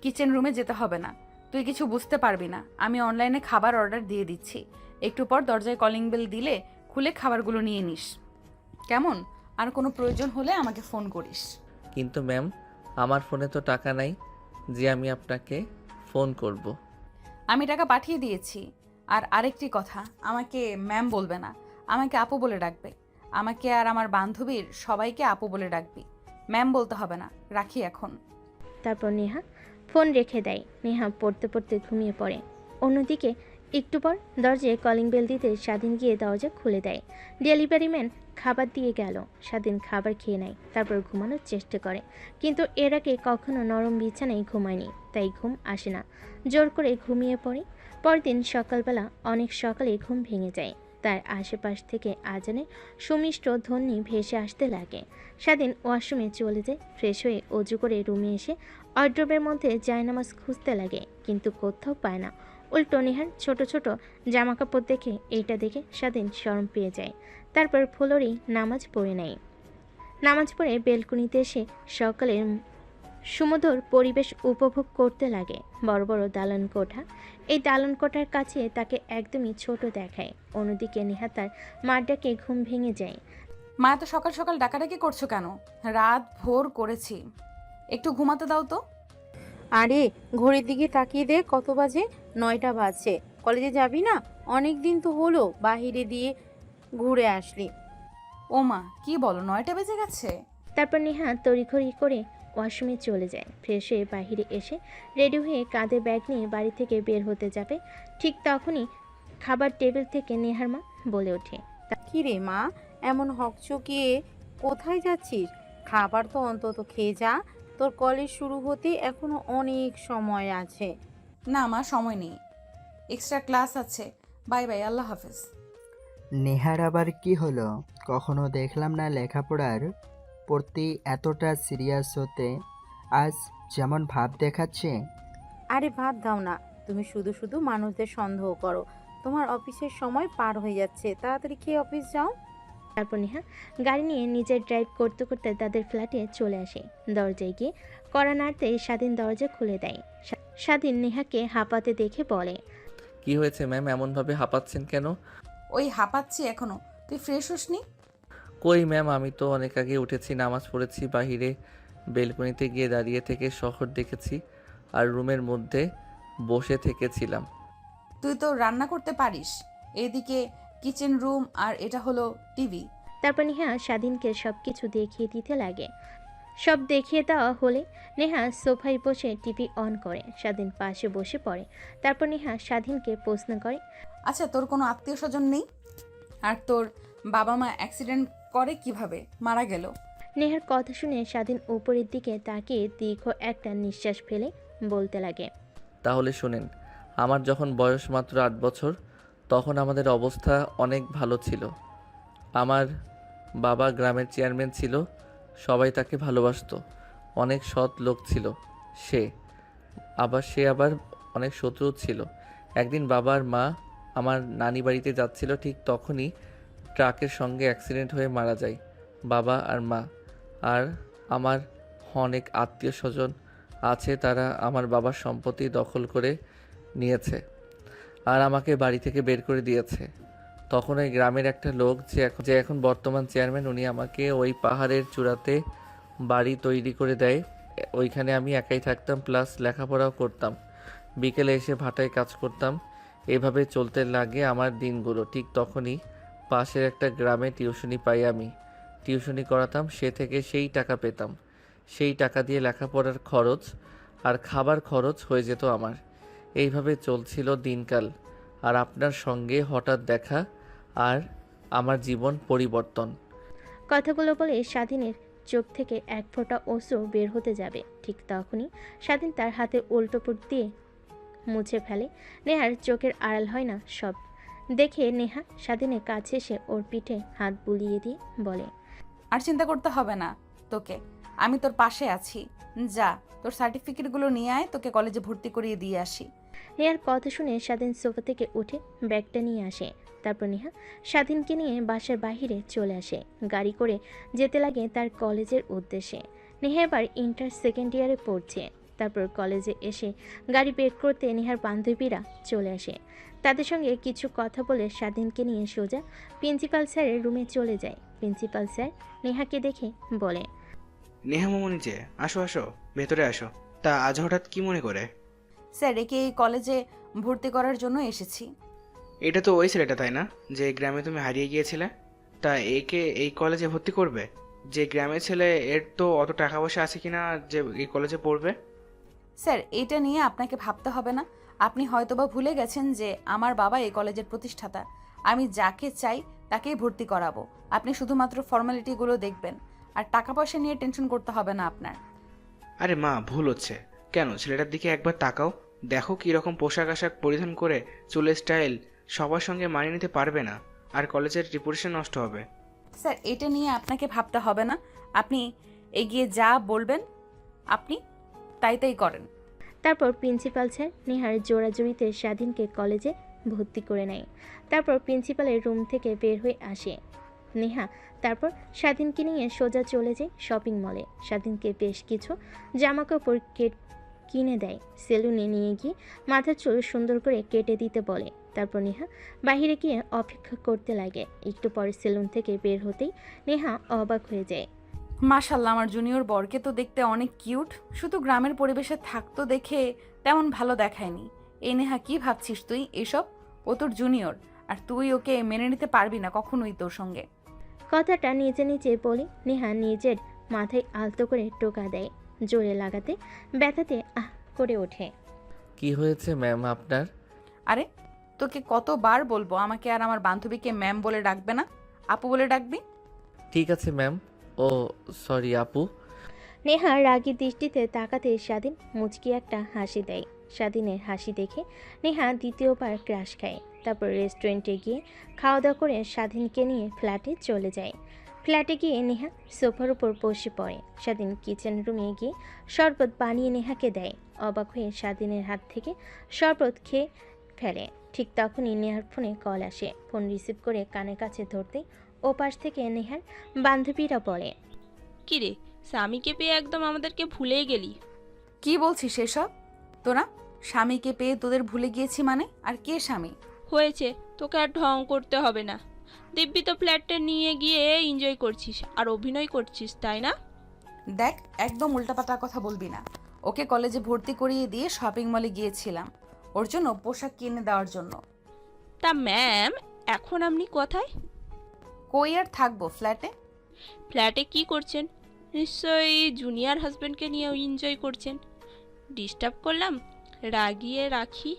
কিচেন রুমে যেতে হবে না, তুই কিছু বুঝতে পারবি না। আমি অনলাইনে খাবার অর্ডার দিয়ে দিচ্ছি, একটু পর দরজায় কলিং বেল দিলে খুলে খাবারগুলো নিয়ে নিস, কেমন? আর কোনো প্রয়োজন হলে আমাকে ফোন করিস। কিন্তু ম্যাম, আমার ফোনে তো টাকা নাই যে আমি আপনাকে ফোন করব। আমি টাকা পাঠিয়ে দিয়েছি। আর আরেকটি কথা, আমাকে ম্যাম বলবে না, আমাকে আপু বলে ডাকবে। আমাকে আর আমার বান্ধবীর সবাইকে আপু বলে ডাকবি, ম্যাম বলতে হবে না। রাখি এখন। তারপর নেহা ফোন রেখে দেয়। নেহা পড়তে পড়তে ঘুমিয়ে পড়ে। অন্যদিকে একটু পর দরজায় কলিং বেল দিতে স্বাধীন গিয়ে দরজা খুলে দেয়। ডেলিভারি ম্যান খাবার দিয়ে গেল। স্বাধীন খাবার খেয়ে নেয়, তারপর ঘুমানোর চেষ্টা করে, কিন্তু এর আগে কখনো নরম বিছানায় ঘুমায়নি, তাই ঘুম আসে না। জোর করে ঘুমিয়ে পড়ে। পরদিন সকালবেলা অনেক সকালে ঘুম ভেঙে যায়। তার আশেপাশ থেকে আজানে সুমিষ্ট ধ্বনি ভেসে আসতে লাগে। স্বাধীন ওয়াশরুমে চলে যায়। ফ্রেশ হয়ে অজু করে রুমে এসে ওয়ার্ড্রোবের মধ্যে জায়নামাজ খুঁজতে লাগে, কিন্তু কোথাও পায় না। উল্টো নেহার ছোট ছোট জামাকাপড় দেখে এইটা দেখে স্বাধীন শরম পেয়ে যায়। তারপর ফ্লোরেই নামাজ পড়ে নেয়। নামাজ পড়ে বেলকুনিতে এসে সকালের সুমধুর পরিবেশ উপভোগ করতে লাগে। বড় বড় দালান কোঠা। এই দালান কোঠার কাছে তাকে একদমই ছোট দেখায়। অন্যদিকে নেহা তার মার ডাকে ঘুম ভেঙে যায়। মা, এত সকাল সকাল ডাকাডাকি করছো কেন? রাত ভোর করেছি, একটু ঘুমাতে দাও তো। আরে ঘড়ির দিকে তাকিয়ে দে, কত বাজে? 9টা বাজছে। কলেজে যাবি না? অনেক দিন তো হলো বাহিরে দিয়ে ঘুরে আসলি। ও মা, কি বলো, 9টা বেজে গেছে? তারপর নেহা তড়িঘড়ি করে ওয়াশরুমে চলে যায়। ফ্রেশ হয়ে বাহিরে এসে রেডি হয়ে কাঁধে ব্যাগ নিয়ে বাড়ি থেকে বের হতে যাবে, ঠিক তখনই খাবার টেবিল থেকে নেহার মা বলে ওঠে, কি রে মা, এমন হকচকিয়ে কোথায় যাচ্ছিস? খাবার তো অন্তত খেয়ে যা, তোর কলেজ শুরু হতে এখনো অনেক সময় আছে। না মা, সময় নেই, এক্সট্রা ক্লাস আছে। বাই বাই, আল্লাহ হাফেজ। নেহার আবার কি হলো? কখনো দেখলাম না লেখাপড়ার প্রতি এতটা সিরিয়াস হতে, আজ যেমন ভাব দেখাচ্ছে। আরে ভাত দাও না, তুমি শুধু শুধু মানুষদের সন্দেহ করো। তোমার অফিসের সময় পার হয়ে যাচ্ছে, তাড়াতাড়ি খেয়ে অফিস যাও। তারপর নেহা গাড়ি নিয়ে নিজের ড্রাইভ করতে করতে তাদের ফ্ল্যাটে চলে আসে। দরজায় গিয়ে কড়া নাড়তেই স্বাধীন দরজা খুলে দেয়। স্বাধীন নেহাকে হাঁপাতে দেখে বলে, কি হয়েছে ম্যাম, এমনভাবে হাঁপাচ্ছেন কেন? ওই হাঁপাচ্ছি এখনো, তুই ফ্রেশ হসনি? কই ম্যাম, আমি তো অনেক আগে উঠেছি, নামাজ পড়েছি, বাহিরে বেলকনিতে গিয়ে দাঁড়িয়ে থেকে শহর দেখেছি আর রুমের মধ্যে বসে থেকেছিলাম। তুই তো রান্না করতে পারিস। এদিকে কিচেন রুম আর এটা হলো টিভি। তারপর নেহা স্বাধীনকে সব কিছু দেখিয়ে দিতে লাগে। সব দেখিয়ে দেওয়া হলে নেহা সোফায় বসে টিভি অন করে। স্বাধীন পাশে বসে পড়ে। তারপর নেহা স্বাধীনকে প্রশ্ন করে, আচ্ছা, তোর কোনো আত্মীয় স্বজন নেই? আর তোর বাবা মা অ্যাক্সিডেন্ট করে কিভাবে মারা গেল? নেহার কথা শুনে স্বাধীন উপরের দিকে তাকিয়ে দীর্ঘ একটা নিঃশ্বাস ফেলে বলতে লাগে, তাহলে শোনেন, আমার যখন বয়স মাত্র 8 বছর, তখন আমাদের অবস্থা অনেক ভালো ছিল। আমার বাবা গ্রামের চেয়ারম্যান ছিল, সবাই তাকে ভালোবাসতো, অনেক সৎ লোক ছিল সে। আবার অনেক শত্রু ছিল। একদিন বাবা আর মা আমার নানি বাড়িতে যাচ্ছিল, ঠিক তখনই ট্রাকের সঙ্গে অ্যাক্সিডেন্ট হয়ে মারা যায় বাবা আর মা। আর আমার অনেক আত্মীয় স্বজন আছে, তারা আমার বাবার সম্পত্তি দখল করে নিয়েছে আর আমাকে বাড়ি থেকে বের করে দিয়েছে। তখন ওই গ্রামের একটা লোক যে এখন বর্তমান চেয়ারম্যান, উনি আমাকে ওই পাহাড়ের চূড়াতে বাড়ি তৈরি করে দেয়। ওইখানে আমি একাই থাকতাম, প্লাস লেখাপড়াও করতাম। বিকেলে এসে ভাটায় কাজ করতাম। এভাবে চলতে লাগে আমার দিনগুলো। ঠিক তখনই পাশের একটা গ্রামে টিউশনি পাই আমি। টিউশনি করাতাম, সে থেকে সেই টাকা পেতাম। সেই টাকা দিয়ে লেখাপড়ার খরচ আর খাবার খরচ হয়ে যেত আমার। এইভাবে চলছিল দিনকাল। আর আপনার সঙ্গে হঠাৎ দেখা আর আমার জীবন পরিবর্তন। কথাগুলো বলে স্বাধীনের চোখ থেকে এক ফোঁটা অশ্রু বের হতে যাবে, ঠিক তখনই স্বাধীন তার হাতে উল্টোপুট দিয়ে মুছে ফেলে। নেহার চোখের আড়াল হয় না সব দেখে নেহা স্বাধীনের কাছে এসে ওর পিঠে হাত বুলিয়ে দিয়ে বলে, আর চিন্তা করতে হবে না তোকে, আমি তোর পাশে আছি। যা, তোর সার্টিফিকেটগুলো নিয়ে আয়, তোকে কলেজে ভর্তি করিয়ে দিয়ে আসি। নেহার কথা শুনে স্বাধীন সোফা থেকে উঠে ব্যাগটা নিয়ে আসে। তারপর নেহা স্বাধীনকে নিয়ে বাসার বাহিরে চলে আসে। গাড়ি করে যেতে লাগে তার কলেজের উদ্দেশ্যে। নেহা এবার ইন্টার সেকেন্ড ইয়ারে পড়ছে। তারপর কলেজে এসে গাড়ি বের করতে নেহার বান্ধবীরা চলে আসে। তাদের সঙ্গে কিছু কথা বলে স্বাধীনকে নিয়ে সোজা প্রিন্সিপাল স্যারের রুমে চলে যায়। প্রিন্সিপাল স্যার নেহাকে দেখে বলে, নেহা মামনি যে, আসো আসো, ভেতরে আসো। তা আজ হঠাৎ কি মনে করে? স্যার, একে এই কলেজে ভর্তি করার জন্য এসেছি। এটা তো ওই ছেলেটা তাই না, যে গ্রামে তুমি হারিয়ে গিয়েছিলে? তা একে এই কলেজে ভর্তি করবে? যে গ্রামের ছেলে, এর তো অত টাকা পয়সা আছে কিনা যে এই কলেজে পড়বে? স্যার, এটা নিয়ে আপনাকে ভাবতে হবে না। আপনি হয়তোবা ভুলে গেছেন যে আমার বাবা এই কলেজের প্রতিষ্ঠাতা। আমি যাকে চাই তাকেই ভর্তি করাবো। আপনি শুধুমাত্র ফর্মালিটিগুলো দেখবেন, আর টাকা পয়সা নিয়ে টেনশন করতে হবে না আপনার। আরে মা, ভুল হচ্ছে। কেন, ছেলেটার দিকে একবার তাকাও, দেখো কীরকম পোশাক আশাক পরিধান করে, চুলের স্টাইল সবার সঙ্গে মানিয়ে নিতে পারবে না, আর কলেজের রিপুটেশন নষ্ট হবে। স্যার, এটা নিয়ে আপনাকে ভাবতে হবে না। আপনি এগিয়ে যা বলবেন আপনি তাই করেন। তারপর প্রিন্সিপাল স্যার নেহার জোড়াজুড়িতে স্বাধীনকে কলেজে ভর্তি করে নেয়। তারপর প্রিন্সিপালের রুম থেকে বের হয়ে আসে নেহা। তারপর স্বাধীনকে নিয়ে সোজা চলে যায় শপিং মলে। স্বাধীনকে বেশ কিছু জামাকাপড় কিনে দেয়। সেলুনে নিয়ে গিয়ে মাথার চুল সুন্দর করে কেটে দিতে বলে। তারপর নেহা বাইরে গিয়ে অপেক্ষা করতে লাগে। একটু পরে সেলুন থেকে বের হতেই নেহা অবাক হয়ে যায়। মাশাল্লাহ, আমার জুনিয়র বরকে তো দেখতে অনেক কিউট। শুধু গ্রামের পরিবেশে থাকতো দেখে তেমন ভালো দেখায়নি। এই নেহা, কি ভাবছিস তুই এসব? ও তোর জুনিয়র, আর তুই ওকে মেনে নিতে পারবি না কখনোই তোর সঙ্গে। কথাটা নিজে নিজে বলে নেহা নিজের মাথায় আলতো করে টোকা দেয়। জোরে লাগাতে ব্যথাতে আহ করে ওঠে। কি হয়েছে ম্যাম আপনার? আরে তোকে কতবার বলবো আমাকে আর আমার বান্ধবীকে ম্যাম বলে ডাকবে না, আপু বলে ডাকবি। ঠিক আছে ম্যাম। ও সরি আপু। নেহা রাগী দৃষ্টিতে তাকাতে স্বাধীন মুচকি একটা হাসি দেয়। স্বাধীনের হাসি দেখে নেহা দ্বিতীয়বার ক্রাশ খায়। তারপর রেস্টুরেন্টে গিয়ে খাওয়া দাওয়া করে স্বাধীনকে নিয়ে ফ্ল্যাটে চলে যায়। ফ্ল্যাটে গিয়ে নেহা সোফার উপর বসে পড়ে। স্বাধীন কিচেন রুমে গিয়ে শরবত বানিয়ে নেহাকে দেয়। অবাক হয়ে স্বাধীনের হাত থেকে শরবত খেয়ে ফেলে। ঠিক তখনই নেহার ফোনে কল আসে। ফোন রিসিভ করে কানের কাছে ধরতেই ওপাশ থেকে নেহার বান্ধবীরা বলে, কিরে, স্বামীকে পেয়ে একদম আমাদেরকে ভুলেই গেলি। কি বলছিস এসব? তোরা স্বামীকে পেয়ে তোদের ভুলে গিয়েছি মানে? আর কে স্বামী? হয়েছে, তোকে আর ঢং করতে হবে না। দিব্যি তো ফ্ল্যাটটা নিয়ে গিয়ে এনজয় করছিস আর অভিনয় করছিস, তাই না? দেখ, একদম উল্টাপাল্টা কথা বলবি না। ওকে কলেজে ভর্তি করিয়ে দিয়ে শপিং মলে গিয়েছিলাম ওর জন্য পোশাক কিনে দেওয়ার জন্য। তা ম্যাম, এখন আপনি কোথায়? কই আর থাকবো, ফ্ল্যাটে। ফ্ল্যাটে কি করছেন? নিশ্চয়ই জুনিয়র হাজব্যান্ডকে নিয়ে এনজয় করছেন। ডিস্টার্ব করলাম? রাগিয়ে রাখি?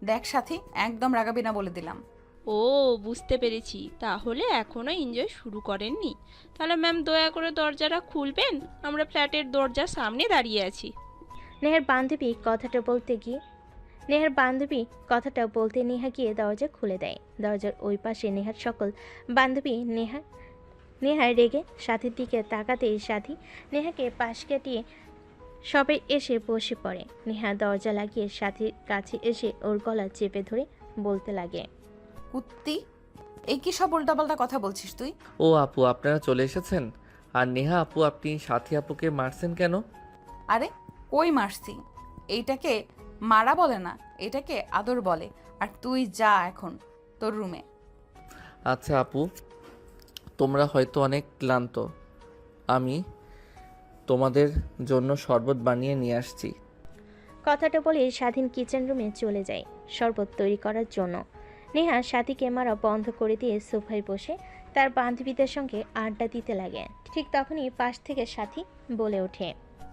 দেখ সাথী, একদম রাগাবি না বলে দিলাম। ও, বুঝতে পেরেছি। তাহলে এখনো এনজয় শুরু করেননি। তাহলে ম্যাম দয়া করে দরজাটা খুলবেন, আমরা ফ্ল্যাটের দরজার সামনে দাঁড়িয়ে আছি। নেহার বান্ধবী কথাটা বলতে নেহা গিয়ে দরজা খুলে দেয়। দরজার ওই পাশে নেহার সকল বান্ধবী নেহার রেগে সাথীর দিকে তাকাতেই সাথী নেহাকে পাশ কাটিয়ে সবাই এসে বসে পড়ে। নেহা দরজা লাগিয়ে সাথীর কাছে এসে ওর গলা চেপে ধরে বলতে লাগে, কুত্তি, এই কি সব উল্টাপাল্টা কথা বলছিস তুই? ও আপু আপনারা চলে এসেছেন। আর নেহা আপু আপনি সাথী আপুকে মারছেন কেন? আরে কই মারছি? এইটাকে মারা বলে না, এটাকে আদর বলে। আর তুই যা এখন তোর রুমে। আচ্ছা আপু, তোমরা হয়তো অনেক ক্লান্ত। আমি তোমাদের জন্য শরবত বানিয়ে নিয়ে আসছি। কথাটা বলে স্বাধীন কিচেন রুমে চলে যায় শরবত তৈরি করার জন্য। নেহা সাথীকে মারা বন্ধ করে দিয়ে সোফায় বসে তার বান্ধবীদের সঙ্গে আড্ডা দিতে লাগে। ঠিক তখনই পাশ থেকে সাথী বলে ওঠে,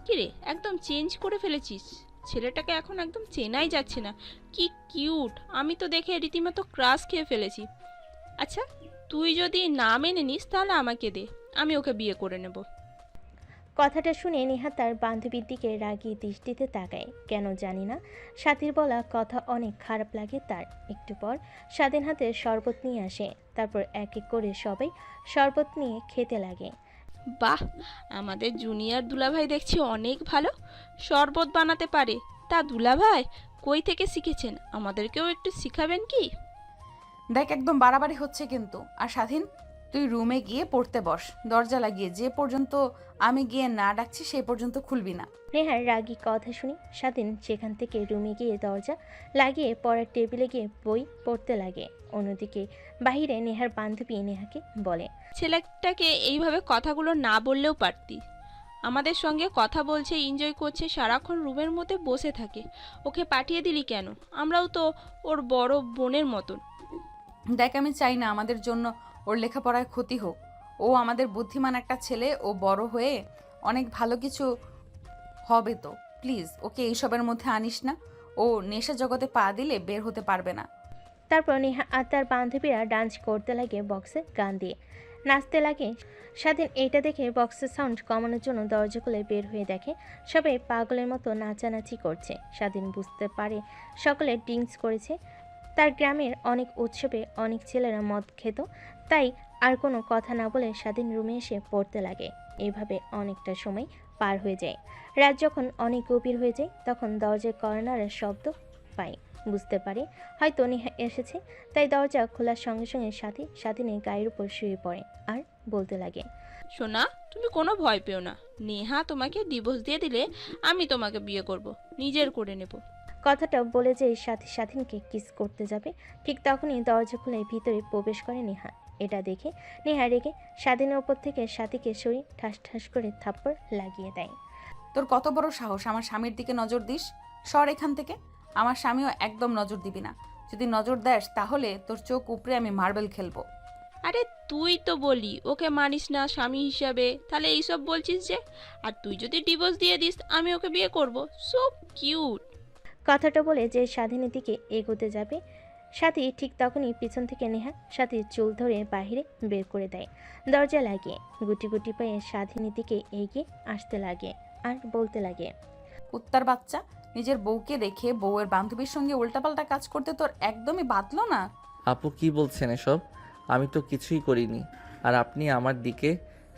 কিরে, একদম চেঞ্জ করে ফেলেছিস। ছেলেটাকে এখন একদম চেনাই যাচ্ছে না। কি কিউট! আমি তো দেখে রীতিমতো ক্রাশ খেয়ে ফেলেছি। আচ্ছা, তুই যদি না মেনে নিস তাহলে আমাকে দে, আমি ওকে বিয়ে করে নেব। কথাটা শুনে নেহা তার বান্ধবীর দিকে রাগী দৃষ্টিতে তাকায়। কেন জানি না, সাথীর বলা কথা অনেক খারাপ লাগে তার। একটু পর স্বাধীন হাতে শরবত নিয়ে আসে। তারপর এক এক করে সবাই শরবত নিয়ে খেতে লাগে। বাহ, আমাদের জুনিয়র দুলাভাই দেখছি অনেক ভালো, শরবত বানাতে পারে। তা দুলাভাই কই থেকে শিখেছেন? আমাদেরকেও একটু শিখাবেন কি? দেখ, একদম বাড়াবাড়ি হচ্ছে কিন্তু। আর স্বাধীন, তুই রুমে গিয়ে পড়তে বস, দরজা লাগিয়ে। যে পর্যন্ত আমি গিয়ে না ডাকছি সেই পর্যন্ত খুলবি না। নেহার রাগী কথা শুনে স্বাধীন সেখান থেকে রুমে গিয়ে দরজা লাগিয়ে পড়ার টেবিলে গিয়ে বই পড়তে লাগে। অন্যদিকে বাহিরে নেহার বান্ধবী নেহাকে বলে, ছেলেটাকে এইভাবে কথাগুলো না বললেও পারতি। আমাদের সঙ্গে কথা বলছে, এনজয় করছে, সারাক্ষণ রুমের মধ্যে বসে থাকে। ওকে পাঠিয়ে দিলি কেন? আমরাও তো ওর বড় বোনের মতন। দেখ, আমি চাই না আমাদের জন্য ওর লেখাপড়ায় ক্ষতি হোক। ও আমাদের বুদ্ধিমান একটা ছেলে, ও বড় হয়ে অনেক ভালো কিছু হবে। তো প্লিজ ওকে এইসবের মধ্যে আনিস না। ও নেশা জগতে পা দিলে বের হতে পারবে না। তারপর নেহা আর তার বান্ধবীরা ডান্স করতে লাগে বক্সে গান দিয়ে, নাচতে লাগে। স্বাধীন এইটা দেখে বক্সের সাউন্ড কমানোর জন্য দরজা খুলে বের হয়ে দেখে সবাই পাগলের মতো নাচানাচি করছে। স্বাধীন বুঝতে পারে সকলে ড্রিঙ্কস করেছে। তার গ্রামের অনেক উৎসবে অনেক ছেলেরা মদ খেত, তাই আর কোনো কথা না বলে স্বাধীন রুমে এসে পড়তে লাগে। এইভাবে অনেকটা সময় পার হয়ে যায়। রাত যখন অনেক গভীর হয়ে যায় তখন দরজায় কর্নারের শব্দ পায়। বুঝতে পারে হয়তো নেহা এসেছে, তাই দরজা খোলার সঙ্গে সঙ্গে স্বাধীনের গায়ের উপর শুয়ে পড়ে আর বলতে লাগে, সোনা, তুমি কোনো ভয় পেও না। নেহা তোমাকে ডিভোর্স দিয়ে দিলে আমি তোমাকে বিয়ে করব, নিজের করে নেব। কথাটা বলে যে স্বাধীনকে কিস করতে যাবে, ঠিক তখনই দরজা খুলে ভিতরে প্রবেশ করে নেহা। এটা দেখে নেহা রেগে স্বাধীনের ওপর থেকে সাথীকে সরিয়ে ঠাস ঠাস করে থাপ্পড় লাগিয়ে দেয়। তোর কত বড় সাহস আমার স্বামীর দিকে নজর দিস? সর এখান থেকে। আমার স্বামীও একদম নজর দিবি না। যদি নজর দেস তাহলে তোর চোখ উপরে আমি মার্বেল খেলবো। আরে তুই তো বলি ওকে মানিস না স্বামী হিসাবে, তাহলে এইসব বলছিস যে? আর তুই যদি ডিভোর্স দিয়ে দিস আমি ওকে বিয়ে করব। So cute. কথাটা বলে যে স্বাধীনের দিকে এগোতে যাবে, সাথী ঠিক তখনই পিছন থেকে নেহা সাথীর চুল ধরে বাইরে বের করে দেয়। দরজা লাগিয়ে গুটি গুটি পায়ে স্বাধীনের দিকে এগিয়ে আসতে লাগে আর বলতে লাগে, কুত্তার বাচ্চা, নিজের বউকে রেখে বউয়ের বান্ধবীর সঙ্গে উল্টাপাল্টা কাজ করতে তোর একদমই বাতলো না। আপু কি বলছেন এসব? আমি তো কিছুই করিনি। আর আপনি আমার দিকে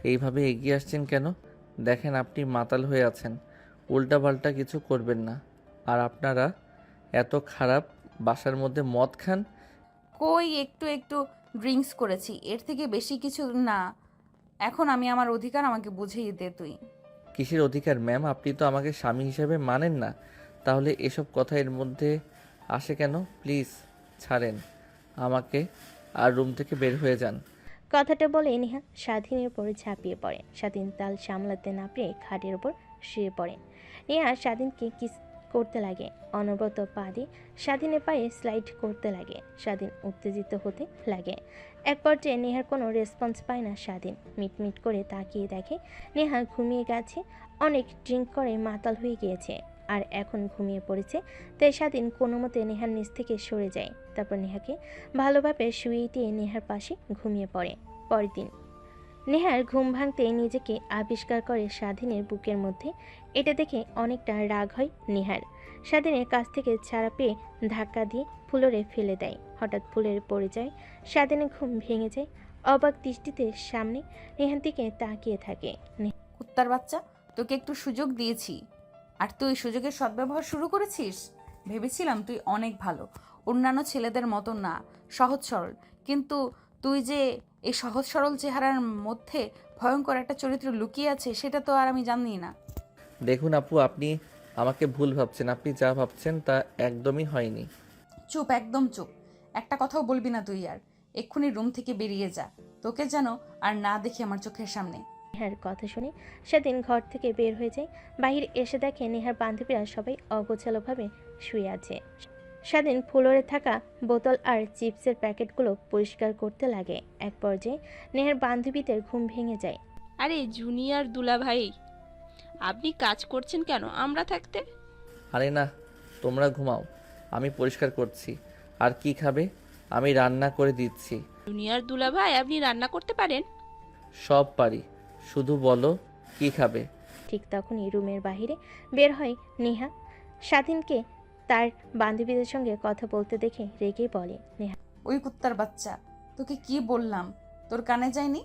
এইভাবে এগিয়ে আসছেন কেন? দেখেন আপনি মাতাল হয়ে আছেন, উল্টাপাল্টা কিছু করবেন না। আর আপনারা এত খারাপ, বাসার মধ্যে মদ খান। কই একটু একটু ড্রিঙ্কস করেছি, এর থেকে বেশি কিছু না। এখন আমি আমার অধিকার আমাকে বুঝিয়ে দে তুই। কিসের অধিকার ম্যাম? আপনি তো আমাকে স্বামী হিসেবে মানেন না, তাহলে এসব কথা এর মধ্যে আসে কেন? প্লিজ ছাড়েন আমাকে আর রুম থেকে বের হয়ে যান। কথাটা বলে নেহা স্বাধীনের উপরে ঝাঁপিয়ে পড়ে। স্বাধীন তাল সামলাতে না পেরে খাটের ওপর শুয়ে পড়ে। নেহা স্বাধীনকে কিস করতে লাগে, অনবরত পা দিয়ে স্বাধীনের পায়ে স্লাইড করতে লাগে। স্বাধীন উত্তেজিত হতে লাগে। এক পর্যায়ে নেহার কোনো রেসপন্স পায় না স্বাধীন। মিটমিট করে তাকিয়ে দেখে নেহা ঘুমিয়ে গেছে, অনেক ড্রিঙ্ক করে মাতাল হয়ে গিয়েছে আর এখন ঘুমিয়ে পড়েছে। তাই স্বাধীন কোনো মতে নেহার নিচ থেকে সরে যায়। তারপর নেহাকে ভালোভাবে শুয়ে দিয়ে নেহার পাশে ঘুমিয়ে পড়ে। পরের দিন নেহার ঘুম ভাঙতে নিজেকে আবিষ্কার করে স্বাধীনের বুকের মধ্যে। এটা দেখে অনেকটা রাগ হয় নেহার। স্বাধীনের কাছ থেকে ছাড়া পেয়ে ধাক্কা দিয়ে ফ্লোরে ফেলে দেয়। হঠাৎ ফ্লোরে পড়ে যায়। স্বাধীনের ঘুম ভেঙে যায়। অবাক দৃষ্টিতে সামনে নেহার দিকে তাকিয়ে থাকে। কুত্তার বাচ্চা, তোকে একটু সুযোগ দিয়েছি আর তুই সুযোগের সদ্ব্যবহার শুরু করেছিস। ভেবেছিলাম তুই অনেক ভালো, অন্যান্য ছেলেদের মতো না, সহজ সরল। কিন্তু তুই যে এই সহজ সরল চেহারার মধ্যে ভয়ঙ্কর একটা চরিত্র লুকিয়ে আছে সেটা তো আর আমি জানি না। দেখুন আপু, আপনি আমাকে ভুল ভাবছেন। আপনি যা ভাবছেন তা একদমই হয়নি। চুপ, একদম চুপ। একটা কথাও বলবি না তুই আর। এক্ষুনি রুম থেকে বেরিয়ে যা, তোকে যেন আর না দেখি আমার চোখের সামনে। নেহার কথা শুনে সেদিন ঘর থেকে বের হয়ে যায়। বাহিরে এসে দেখে নেহার বান্ধবীরা সবাই অগোছালোভাবে শুয়ে আছে। সেদিন ফ্লোরে থাকা বোতল আর চিপসের প্যাকেটগুলো পরিষ্কার করতে লাগে। এক পর্যায়ে নেহার বান্ধবীদের ঘুম ভেঙে যায়। আরে জুনিয়র দুলা ভাই, আপনি কাজ করছেন কেন আমরা থাকতে? আরে না, তোমরা ঘুমাও, আমি পরিষ্কার করছি। আর কি খাবে? আমি রান্না করে দিচ্ছি। জুনিয়র দুলা ভাই, আপনি রান্না করতে পারেন? সব পারি, শুধু বলো কি খাবে। ঠিক তখনই রুমের বাইরে বের হয় নেহা। স্বাধীনকে তার বান্ধবীদের সঙ্গে কথা বলতে দেখে রেগে বলে, নেহা, ওই কুত্তার বাচ্চা, তোকে কি বললাম? তোর কানে যায়নি?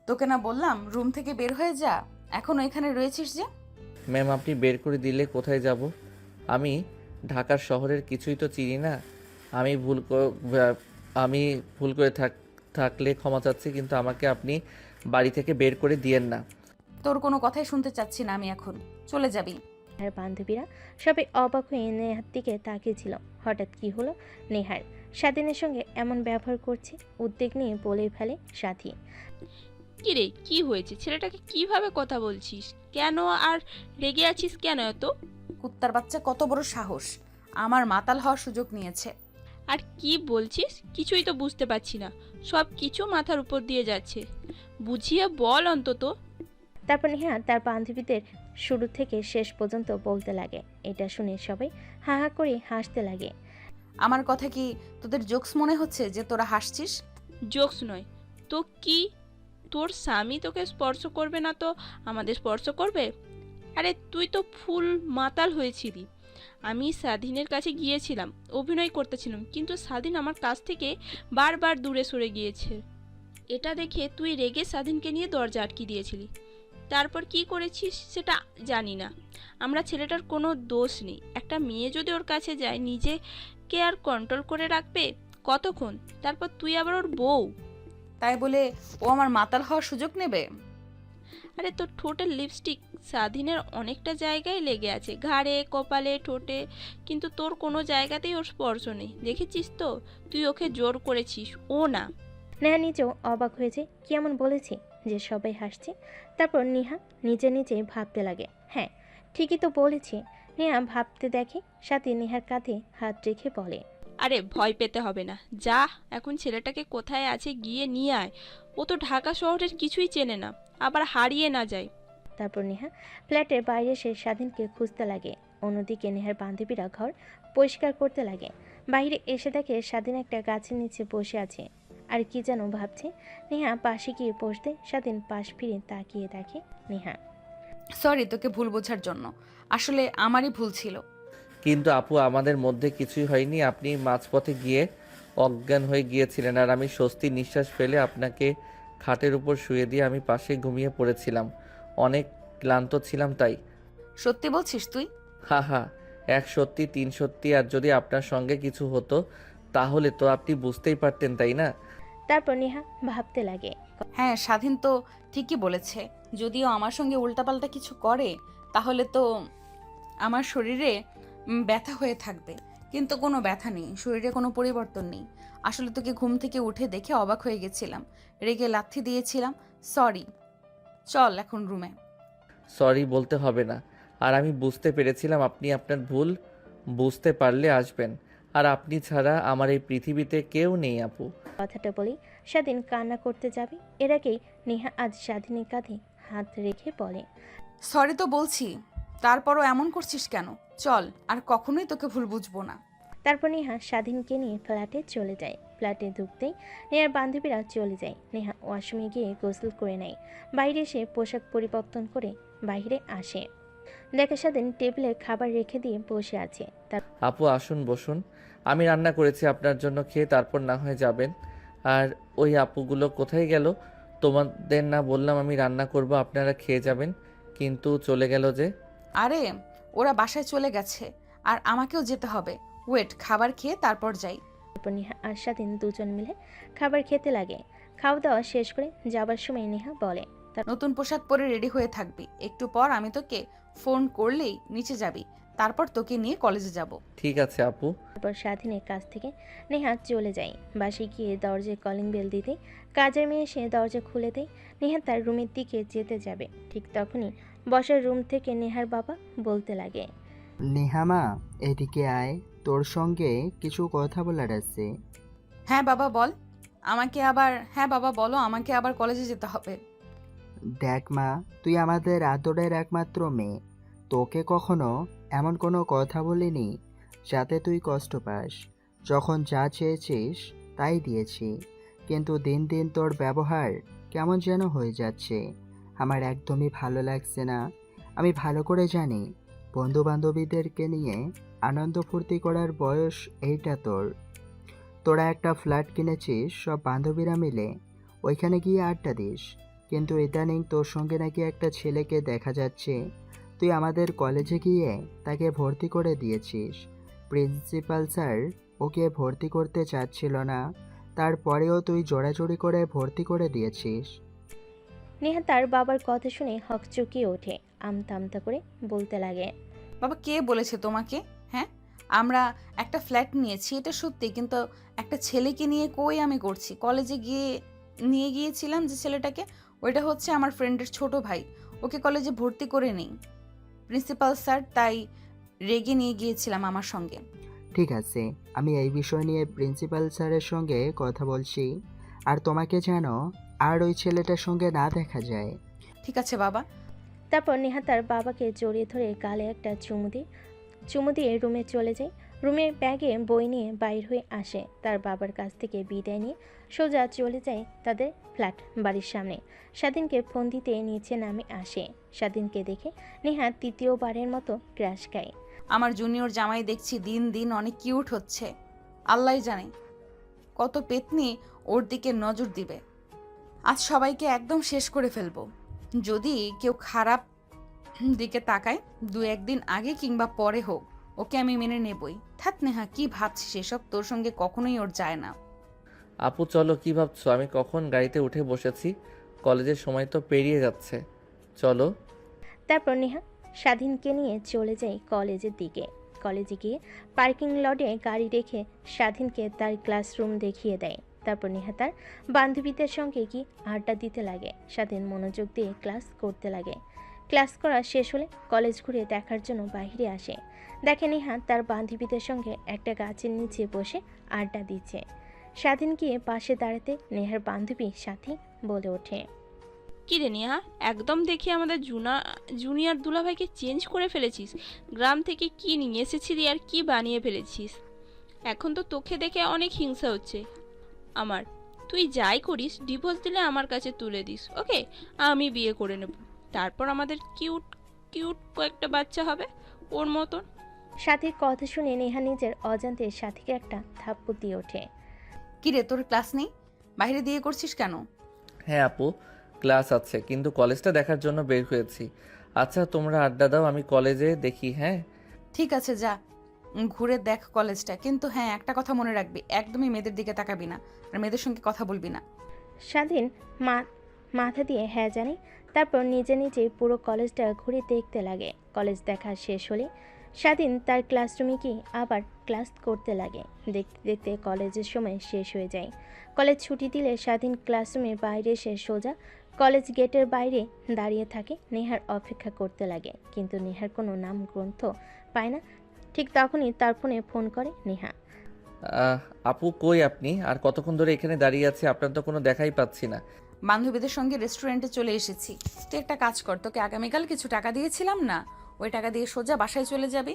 তোকে না বললাম রুম থেকে বের হয়ে যা? এখনো এখানে রয়েছিস যে? ম্যাম আপনি বের করে দিলে কোথায় যাব? আমি ঢাকার শহরের কিছুই তো চিনি না। আমি ভুল করে থাকলে ক্ষমা চাচ্ছি, কিন্তু আমাকে আপনি বাড়ি থেকে বের করে দিয়েন না। তোর কোনো কথাই শুনতে চাচ্ছি না আমি এখন। চলে যাবি। নেহার বান্ধবীরা সবাই অবাক হয়ে নেহার দিকে তাকিয়েছিল। হঠাৎ কি হলো নেহার? স্বাধীনের সঙ্গে এমন ব্যবহার করছে? উদ্বেগ নিয়ে বলে ফেলে সাথী। কি রে, কি হয়েছে? ছেলেটাকে কিভাবে কথা বলছিস কেন? আর রেগে আছিস কেন এত? কুত্তার বাচ্চা, কত বড় সাহস! আমার মাতাল হওয়ার সুযোগ নিয়েছে। আর কি বলছিস? কিছুই তো বুঝতে পারছি না, সব কিছু মাথার উপর দিয়ে যাচ্ছে। বুঝিয়ে বল অন্তত। তারপর নেহা তার বান্ধবীদের শুরু থেকে শেষ পর্যন্ত বলতে লাগে। এটা শুনে সবাই হা হা করে হাসতে লাগে। আমার কথা কি তোদের জোকস মনে হচ্ছে যে তোরা হাসছিস? জোকস নয় তো কি? তোর স্বামী তোকে স্পর্শ করবে না তো আমাদের স্পর্শ করবে? আরে তুই তো ফুল মাতাল হয়েছিলি। আমি স্বাধীনের কাছে গিয়েছিলাম, অভিনয় করতেছিলাম, কিন্তু স্বাধীন আমার কাছ থেকে বারবার দূরে সরে গিয়েছে। এটা দেখে তুই রেগে স্বাধীনকে নিয়ে দরজা আটকে দিয়েছিলি। তারপর কি করেছিস সেটা জানি না। আমরা ছেলেটার কোনো দোষ নেই। একটা মেয়ে যদি ওর কাছে যায়, নিজেকে আর কন্ট্রোল করে রাখবে কতক্ষণ? তারপর তুই আবার ওর বউ। তাই বলে ও আমার মাতাল হওয়ার সুযোগ নেবে? আরে তোর ঠোঁটের লিপস্টিক স্বাধীনের অনেকটা জায়গায় লেগে আছে, ঘাড়ে, কপালে, ঠোঁটে, কিন্তু তোর কোনো জায়গাতেই ওর স্পর্শ নেই। দেখেছিস তো? তুই ওকে জোর করেছিস, ও না। নেহা নিজেও অবাক হয়েছে, কি এমন বলেছে যে সবাই হাসছে। তারপর নেহা নিজে নিজে ভাবতে লাগে, হ্যাঁ ঠিকই তো বলেছি। নেহা ভাবতে দেখে সাথে নেহার কাঁধে হাত রেখে বলে, আরে ভয় পেতে হবে না, যা এখন ছেলেটাকে কোথায় আছে গিয়ে নিয়ে আয়। ও তো ঢাকা শহরের কিছুই চেনে না, আবার হারিয়ে না যায়। তারপর নেহা ফ্ল্যাটের বাইরে এসে স্বাধীনকে খুঁজতে লাগে। অন্যদিকে নেহার বান্ধবীরা ঘর পরিষ্কার করতে লাগে। বাইরে এসে দেখে স্বাধীন একটা গাছের নিচে বসে আছে আর কি যেন ভাবছে। নেহা পাশে গিয়ে বসতে স্বাধীন পাশ ফিরে তাকিয়ে দেখে নেহা। সরি তোকে ভুল বোঝার জন্য, আসলে আমারই ভুল ছিল। কিন্তু আপু আমাদের মধ্যে কিছুই হয়নি। আপনি মাঝপথে গিয়ে অজ্ঞান হয়ে গিয়েছিলেন আর আমি স্বস্তির নিঃশ্বাস ফেলে আপনাকে খাটের উপর শুয়ে দিয়ে আমি পাশে ঘুমিয়ে পড়েছিলাম। অনেক ক্লান্ত ছিলাম তাই। সত্যি বলছিস তুই? হা হা, এক সত্যি তিন সত্যি। আর যদি আপনার সঙ্গে কিছু হতো তাহলে তো আপনি বুঝতেই পারতেন, তাই না? তারপর নেহা ভাবতে লাগে। হ্যাঁ, স্বাধীন তো ঠিকই বলেছে। যদিও আমার সঙ্গে উল্টাপাল্টা কিছু করে তাহলে তো আমার শরীরে ব্যথা হয়ে থাকবে, কিন্তু কোনো ব্যথা নেই, শরীরে কোনো পরিবর্তন নেই। আসলে তোকে ঘুম থেকে উঠে দেখে অবাক হয়ে গেছিলাম, রেগে লাথি দিয়েছিলাম। সরি, চল এখন রুমে। সরি বলতে হবে না। আর আমি বুঝতে পেরেছিলাম আপনি আপনার ভুল বুঝতে পারলে আসবেন। আর আপনি ছাড়া আমার এই পৃথিবীতে কেউ নেই আপু। কথাটা বলি স্বাধীন কান্না করতে যাবে, এর আগেই নেহা আজ স্বাধীনের কাঁধে হাত রেখে বলে, সরি তো বলছি, তারপরও এমন করছিস কেন? চল, আর কখনোই তোকে ভুল বুঝবো না। তারপর নেহা স্বাধীনকে নিয়ে ফ্ল্যাটে চলে যায়। ফ্ল্যাটে ঢুকতেই নেহার বান্ধবীরা চলে যায়। নেহা ওয়াশরুমে গিয়ে গোসল করে নেয়। বাইরে এসে পোশাক পরিবর্তন করে বাইরে আসে, দেখে স্বাধীন টেবিলে খাবার রেখে দিয়ে বসে আছে। আপু আসুন বসুন, আমি রান্না করেছি আপনার জন্য, খেয়ে তারপর না হয়ে যাবেন। আর ওই আপুগুলো কোথায় গেল? তোমাদের না বললাম আমি রান্না করব, আপনারা খেয়ে যাবেন, কিন্তু চলে গেল যে? আরে ওরা বাসায় চলে গেছে, আর আমাকেও যেতে হবে। ওয়েট, খাবার খেয়ে তারপর যাই। তারপর নেহা আর স্বাধীন দুজন মিলে খাবার খেতে লাগে। খাওয়া দাওয়া শেষ করে যাবার সময় নেহা বলে, নতুন পোশাক পরে রেডি হয়ে থাকবি, একটু পর আমি তোকে ফোন করলেই নিচে যাবি, তারপর তোকে নিয়ে কলেজে যাব। ঠিক আছে আপু। তারপর স্বাধীনের কাছ থেকে নেহা চলে যায়। বাসে গিয়ে দরজায় কলিং বেল দিতে কাজের মেয়ে এসে দরজা খুলে দেয়। নেহা তার রুমের দিকে যেতে যাবে, ঠিক তখনই বসার রুম থেকে নেহার বাবা বলতে লাগে, নেহামা এদিকে আয়, তোর সঙ্গে কিছু কথা বলার আছে। হ্যাঁ বাবা বল, হ্যাঁ বাবা বলো, আমাকে আবার কলেজে যেতে হবে। দেখ মা, তুই আমাদের আদরের একমাত্র মেয়ে, তোকে কখনো এমন কোনো কথা বলিনি যাতে তুই কষ্ট পাস। যখন যা চেয়েছিস তাই দিয়েছি, কিন্তু দিন দিন তোর ব্যবহার কেমন যেন হয়ে যাচ্ছে, আমার একদমই ভালো লাগছে না। আমি ভালো করে জানি বন্ধু বান্ধবীদেরকে নিয়ে আনন্দ ফুর্তি করার বয়স এইটা তোর। তোরা একটা ফ্ল্যাট কিনেছিস সব বান্ধবীরা মিলে, ওইখানে গিয়ে আড্ডা দিস, কিন্তু ইদানিং তোর সঙ্গে নাকি একটা ছেলেকে দেখা যাচ্ছে। তুই আমাদের কলেজে গিয়ে তাকে ভর্তি করে দিয়েছিস। প্রিন্সিপাল স্যার ওকে ভর্তি করতে চাচ্ছিল না, তারপরেও তুই জোড়াজোড়ি করে ভর্তি করে দিয়েছিস। নেহা তার বাবার কথা শুনে হকচকিয়ে ওঠে, আমতা আমতা করে বলতে লাগে, বাবা কে বলেছে তোমাকে? হ্যাঁ, আমরা একটা ফ্ল্যাট নিয়েছি এটা সত্যি, কিন্তু একটা ছেলেকে নিয়ে কই আমি করছি। কলেজে গিয়ে নিয়ে গিয়েছিলাম যে ছেলেটাকে, ওইটা হচ্ছে আমার ফ্রেন্ডের ছোট ভাই, ওকে কলেজে ভর্তি করে নেই প্রিন্সিপাল স্যার, তাই রেগে নিয়ে গিয়েছিলাম আমার সঙ্গে। ঠিক আছে, আমি এই বিষয় নিয়ে প্রিন্সিপাল স্যারের সঙ্গে কথা বলছি, আর তোমাকে যেন আর ওই ছেলেটার সঙ্গে না দেখা যায়। ঠিক আছে বাবা। তারপর নেহা তার বাবাকে জড়িয়ে ধরে গালে একটা চুমু দিয়ে রুমে চলে যায়। রুমের ব্যাগে বই নিয়ে বাইর হয়ে আসে। তার বাবার কাছ থেকে বিদায় নিয়ে সোজা চলে যায় তাদের ফ্ল্যাট বাড়ির সামনে। স্বাধীনকে ফোন দিতে নিচে নামে আসে। স্বাধীনকে দেখে নেহা তৃতীয়বারের মতো ক্র্যাশ খায়। আমার জুনিয়র জামাই দেখছি দিন দিন অনেক কিউট হচ্ছে, আল্লাহ জানে কত পেতনি ওর দিকে নজর দিবে। আজ সবাইকে একদম শেষ করে ফেলবো। যদি কেউ খারাপ দিকে তাকায়, দু একদিন আগে কিংবা পরে হোক, ওকে আমি মেনে নেবই। থাক নেহা, কি ভাবছিস এসব? তোর সঙ্গে কখনোই ওর যায় না। আপু চলো, কি ভাবছো? আমি কখন গাড়িতে উঠে বসেছি, কলেজের সময় তো পেরিয়ে যাচ্ছে, চলো। তারপর নেহা স্বাধীনকে নিয়ে চলে যায় কলেজের দিকে। কলেজে গিয়ে পার্কিং লটে গাড়ি রেখে স্বাধীনকে তার ক্লাসরুম দেখিয়ে দেয়। তারপর নেহা তার বান্ধবীদের সঙ্গে কি আড্ডা দিতে লাগে। স্বাধীন মনোযোগ দিয়ে ক্লাস করতে লাগে। ক্লাস করা শেষ হলে কলেজ ঘুরে দেখার জন্য বাইরে আসে। দেখে নেহা তার বান্ধবীদের সঙ্গে একটা গাছের নিচে বসে আড্ডা দিচ্ছে। স্বাধীন গিয়ে পাশে দাঁড়াতে নেহার বান্ধবী সাথী বলে ওঠে, কি রে নেহা, একদম দেখি আমাদের জুনিয়র দুলাভাইকে চেঞ্জ করে ফেলেছিস। গ্রাম থেকে কি নিয়ে এসেছিলি আর কি বানিয়ে ফেলেছিস। এখন তো তোকে দেখে অনেক হিংসা হচ্ছে আমার। তুই যাই করিস, ডিভোর্স দিলে আমার কাছে তুলে দিস, ওকে? আমি বিয়ে করে নেব, তারপর আমাদের কিউট কিউট কয়েকটা বাচ্চা হবে ওর মতন। সাথীর কথা শুনে নেহা নিজের অজান্তে সাথীকে একটা থাপ্পড় দিয়ে ওঠে। কি রে, তোর ক্লাস নেই? বাইরে দিয়ে করছিস কেন? হ্যাঁ আপু, ক্লাস আছে, কিন্তু কলেজটা দেখার জন্য বের হয়েছি। আচ্ছা তোমরা আড্ডা দাও, আমি কলেজে দেখি। হ্যাঁ ঠিক আছে, যা ঘুরে দেখ কলেজটা, কিন্তু হ্যাঁ একটা কথা মনে রাখবি, একদমই মেয়েদের দিকে তাকাবি না আর মেয়েদের সঙ্গে কথা বলবি না। স্বাধীন মাথা দিয়ে হ্যাঁ জানে। তারপর নিজে নিজেই পুরো কলেজটা ঘুরে দেখতে লাগে। কলেজ দেখা শেষ হলে স্বাধীন তার ক্লাসরুমে গিয়ে আবার ক্লাস করতে লাগে। দেখতে দেখতে কলেজের সময় শেষ হয়ে যায়। কলেজ ছুটি দিলে স্বাধীন ক্লাসরুমের বাইরে এসে সোজা কলেজ গেটের বাইরে দাঁড়িয়ে থাকে। নেহার অপেক্ষা করতে লাগে, কিন্তু নেহার কোনো নাম গ্রন্থ পায় না। ঠিক তখনই তার ফোনে ফোন করে নেহা। আপু কই আপনি? আর কতক্ষণ ধরে এখানে দাঁড়িয়ে আছি, আপনার তো কোনো দেখাই পাচ্ছি না। বান্ধবীদের সঙ্গে রেস্টুরেন্টে চলে এসেছি। তুই একটা কাজ কর, তোকে আগামীকাল কিছু টাকা দিয়েছিলাম না, ওই টাকা দিয়ে সোজা বাসায় চলে যাবি।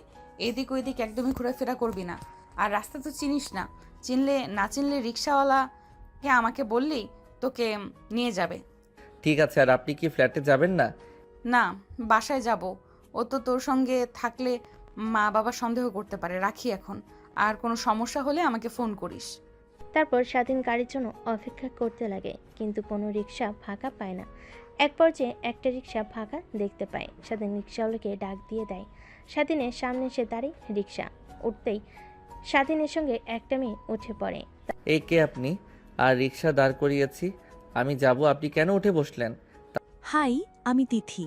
এদিক ওইদিক একদমই ঘোরাফেরা করবি না। আর রাস্তা তো চিনিস না, চিনলে রিক্সাওয়ালাকে আমাকে বললেই তোকে নিয়ে যাবে। ঠিক আছে, আর আপনি কি ফ্ল্যাটে যাবেন না? না, বাসায় যাব। ও তো তোর সঙ্গে থাকলে মা বাবা সন্দেহ করতে পারে। রাখি এখন, আর কোনো সমস্যা হলে আমাকে ফোন করিস। তারপর স্বাধীন গাড়ির জন্য অপেক্ষা করতে লাগে, কিন্তু কোনো রিক্সা ফাঁকা পায় না। এক পর্যায়ে একটা রিক্সা ফাঁকা দেখতে পায়। স্বাধীন রিক্সাওয়ালাকে ডাক দিয়ে দেয়। স্বাধীনের সামনে এসে দাঁড়িয়ে রিক্সা উঠতেই স্বাধীনের সঙ্গে একটা মেয়ে উঠে পড়ে। এই কে আপনি? আর রিক্সা দাঁড় করিয়েছি, আমি যাব, আপনি কেন উঠে বসলেন? হাই, আমি তিথি।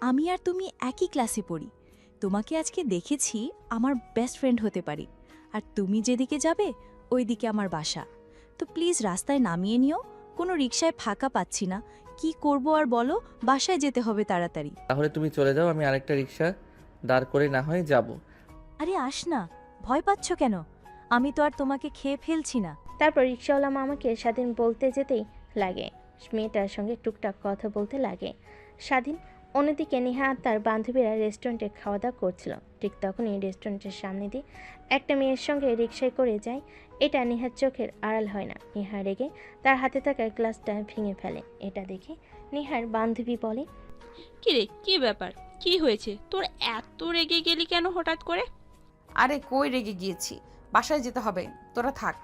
আমি আর তুমি একই ক্লাসে পড়ি। তোমাকে আজকে দেখেছি, আমার বেস্ট ফ্রেন্ড হতে পারি। আর তুমি যেদিকে যাবে ওই দিকে আমার বাসা। তো প্লিজ রাস্তায় নামিয়ে নিও, কোনো রিকশায় ফাঁকা পাচ্ছি না। কি করব আর বলো, বাসায় যেতে হবে তাড়াতাড়ি। তাহলে তুমি চলে যাও, আমি আরেকটা রিক্সা দাঁড় করে না হয় যাব। আরে আস না, ভয় পাচ্ছ কেন? আমি তো আর তোমাকে খেয়ে ফেলছি না। তারপর রিক্সাওয়ালা মামাকে স্বাধীন বলতে যেতেই লাগে। মেয়েটার সঙ্গে টুকটাক কথা বলতে লাগে স্বাধীন। অন্যদিকে নেহা আর তার বান্ধবীরা রেস্টুরেন্টে খাওয়া দাওয়া করছিল। ঠিক তখনই রেস্টুরেন্টের সামনে দিয়ে একটা মেয়ের সঙ্গে রিকশায় করে যায়। এটা নেহার চোখের আড়াল হয় না। নেহা রেগে তার হাতে থাকা গ্লাসটা ভেঙে ফেলে। এটা দেখে নেহার বান্ধবী বলে, কি রে, কি ব্যাপার, কি হয়েছে তোর? এত রেগে গেলি কেন হঠাৎ করে? আরে কই রেগে গিয়েছি, বাসায় যেতে হবে, তোরা থাক।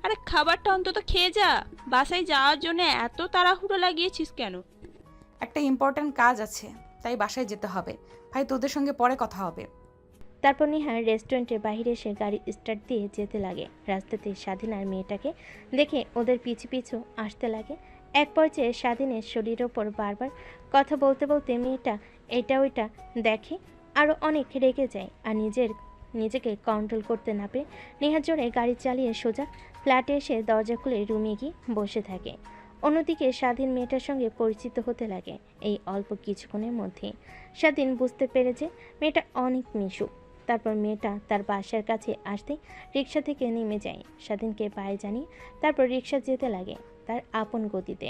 আরে খাবারটা অন্তত খেয়ে যা। বাসায় যাওয়ার জন্য এত তাড়াহুড়ো লাগিয়েছিস কেন? একটা ইম্পর্ট্যান্ট কাজ আছে, তাই বাসায় যেতে হবে। ভাই, তোদের সঙ্গে পরে কথা হবে। তারপর নেহা রেস্টুরেন্টের বাইরে এসে গাড়ি স্টার্ট দিয়ে যেতে লাগে। রাস্তাতে স্বাধীন আর মেয়েটাকে দেখে ওদের পিছু পিছু আসতে লাগে। এক পর্যায়ে স্বাধীনের শরীরের ওপর বারবার কথা বলতে বলতে মেয়েটা এটা ওইটা দেখে, আরও অনেক রেগে যায়। আর নিজেকে কন্ট্রোল করতে না পেরে নেহা জোরে গাড়ি চালিয়ে সোজা ফ্ল্যাটে এসে দরজা খুলে রুমে গিয়ে বসে থাকে। অন্যদিকে স্বাধীন মেয়েটার সঙ্গে পরিচিত হতে লাগে। এই অল্প কিছুক্ষণের মধ্যে স্বাধীন বুঝতে পেরে যে মেয়েটা অনেক মিশুক। তারপর মেয়েটা তার বাসার কাছে আসতে রিক্সা থেকে নেমে যায়। স্বাধীনকে পায়ে জানিয়ে তারপর রিক্সা যেতে লাগে তার আপন গতিতে।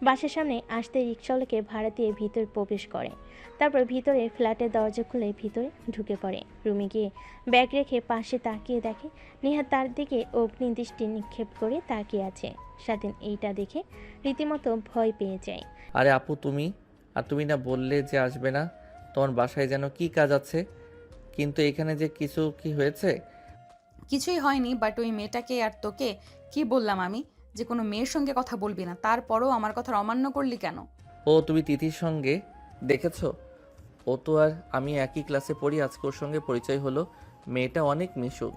বাসার সামনে আসতে রিক্সাওয়ালাকে ভাড়া দিয়ে ভিতরে প্রবেশ করে। তারপর ভিতরে ফ্ল্যাটের দরজা খুলে ভিতরে ঢুকে পড়ে। রুমে গিয়ে ব্যাগ রেখে পাশে তাকিয়ে দেখে নেহা তার দিকে অগ্নিদৃষ্টি নিক্ষেপ করে তাকিয়ে আছে। স্বাধীন এইটা দেখে রীতিমতো ভয় পেয়ে যায়। আরে আপু তুমি, আর তুমি না বললে যে আসবে না? তোমার বাসায় যেন কি কাজ আছে, কিন্তু এখানে যে কিছু কি হয়েছে? কিছুই হয়নি, বাট ওই মেয়েটাকে আর তোকে কি বললাম আমি যে কোনো মেয়ের সঙ্গে কথা বলবি না, তারপরও আমার কথা অমান্য করলি কেন? ও তুমি তিথির সঙ্গে দেখেছো? ও তো আর আমি একই ক্লাসে পড়ি, আজকে ওর সঙ্গে পরিচয় হলো। মেয়েটা অনেক মিশুক।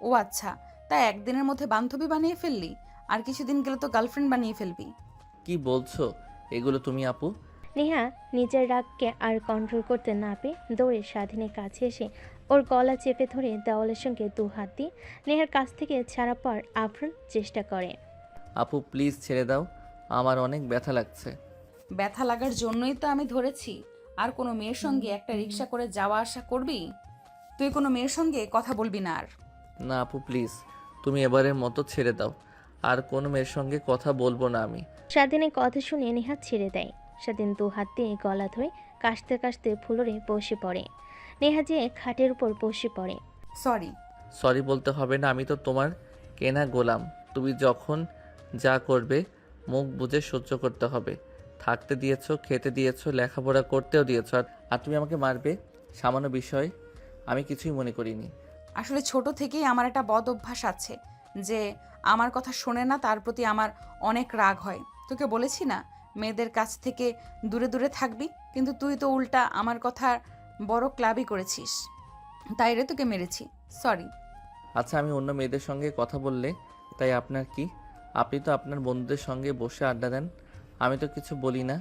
ও আচ্ছা, তাই একদিনের মধ্যে বান্ধবী বানিয়ে ফেললি, আর কিছুদিন গেলে তো গার্লফ্রেন্ড বানিয়ে ফেলবি। কি বলছো এগুলো তুমি আপু? নেহা নিজের রাগকে আর কন্ট্রোল করতে না পেয়ে দৌড়ে স্বাধীনের কাছে এসে ওর গলা চেপে ধরে দেওয়ালের সঙ্গে দু হাত দিয়ে নেহার কাছ থেকে ছাড়া পাওয়ার আপ্রাণ চেষ্টা করে। আপু প্লিজ ছেড়ে দাও, আমার অনেক ব্যথা লাগছে। ব্যথা লাগার জন্যই তো আমি ধরেছি, আর কোনো মেয়ের সঙ্গে একটা রিক্সা করে যাওয়া আসা করবি? তুই কোনো মেয়ের সঙ্গে কথা বলবি না আর। না আপু প্লিজ, তুমি এবারের মতো ছেড়ে দাও। আর কোনো মেয়ের সঙ্গে কথা বলবো না আমি। স্বাধীনের কথা শুনে নেহাত ছেড়ে দেয়। স্বাধীন দু হাত দিয়ে গলা ধরে কাশতে কাশতে ফ্লোরে বসে পড়ে। নেহা যেয়ে খাটের উপর বসে পড়ে। সরি। সরি বলতে হবে না, আমি তো তোমার কেনা গোলাম। তুমি যখন যা করবে মুখ বুজে সহ্য করতে হবে। থাকতে দিয়েছো, খেতে দিয়েছো, লেখাপড়া করতেও দিয়েছো, আর তুমি আমাকে মারবে সামান্য বিষয় আমি কিছুই মনে করিনি। আসলে ছোট থেকেই আমার একটা বদ অভ্যাস আছে যে আমার কথা শোনে না, তার প্রতি আমার অনেক রাগ হয়। তোকে বলেছি না মেয়েদের কাছ থেকে দূরে দূরে থাকবি, কিন্তু তুই তো উল্টা আমার কথা বড় ক্লাবই করেছিস, তাই রে তোকে মেরেছি। সরি। আচ্ছা আমি অন্য মেয়েদের সঙ্গে কথা বললে তাই আপনার কি? আপনি তো আপনার বন্ধুদের সঙ্গে বসে আড্ডা দেন, আমি তো কিছু বলি না।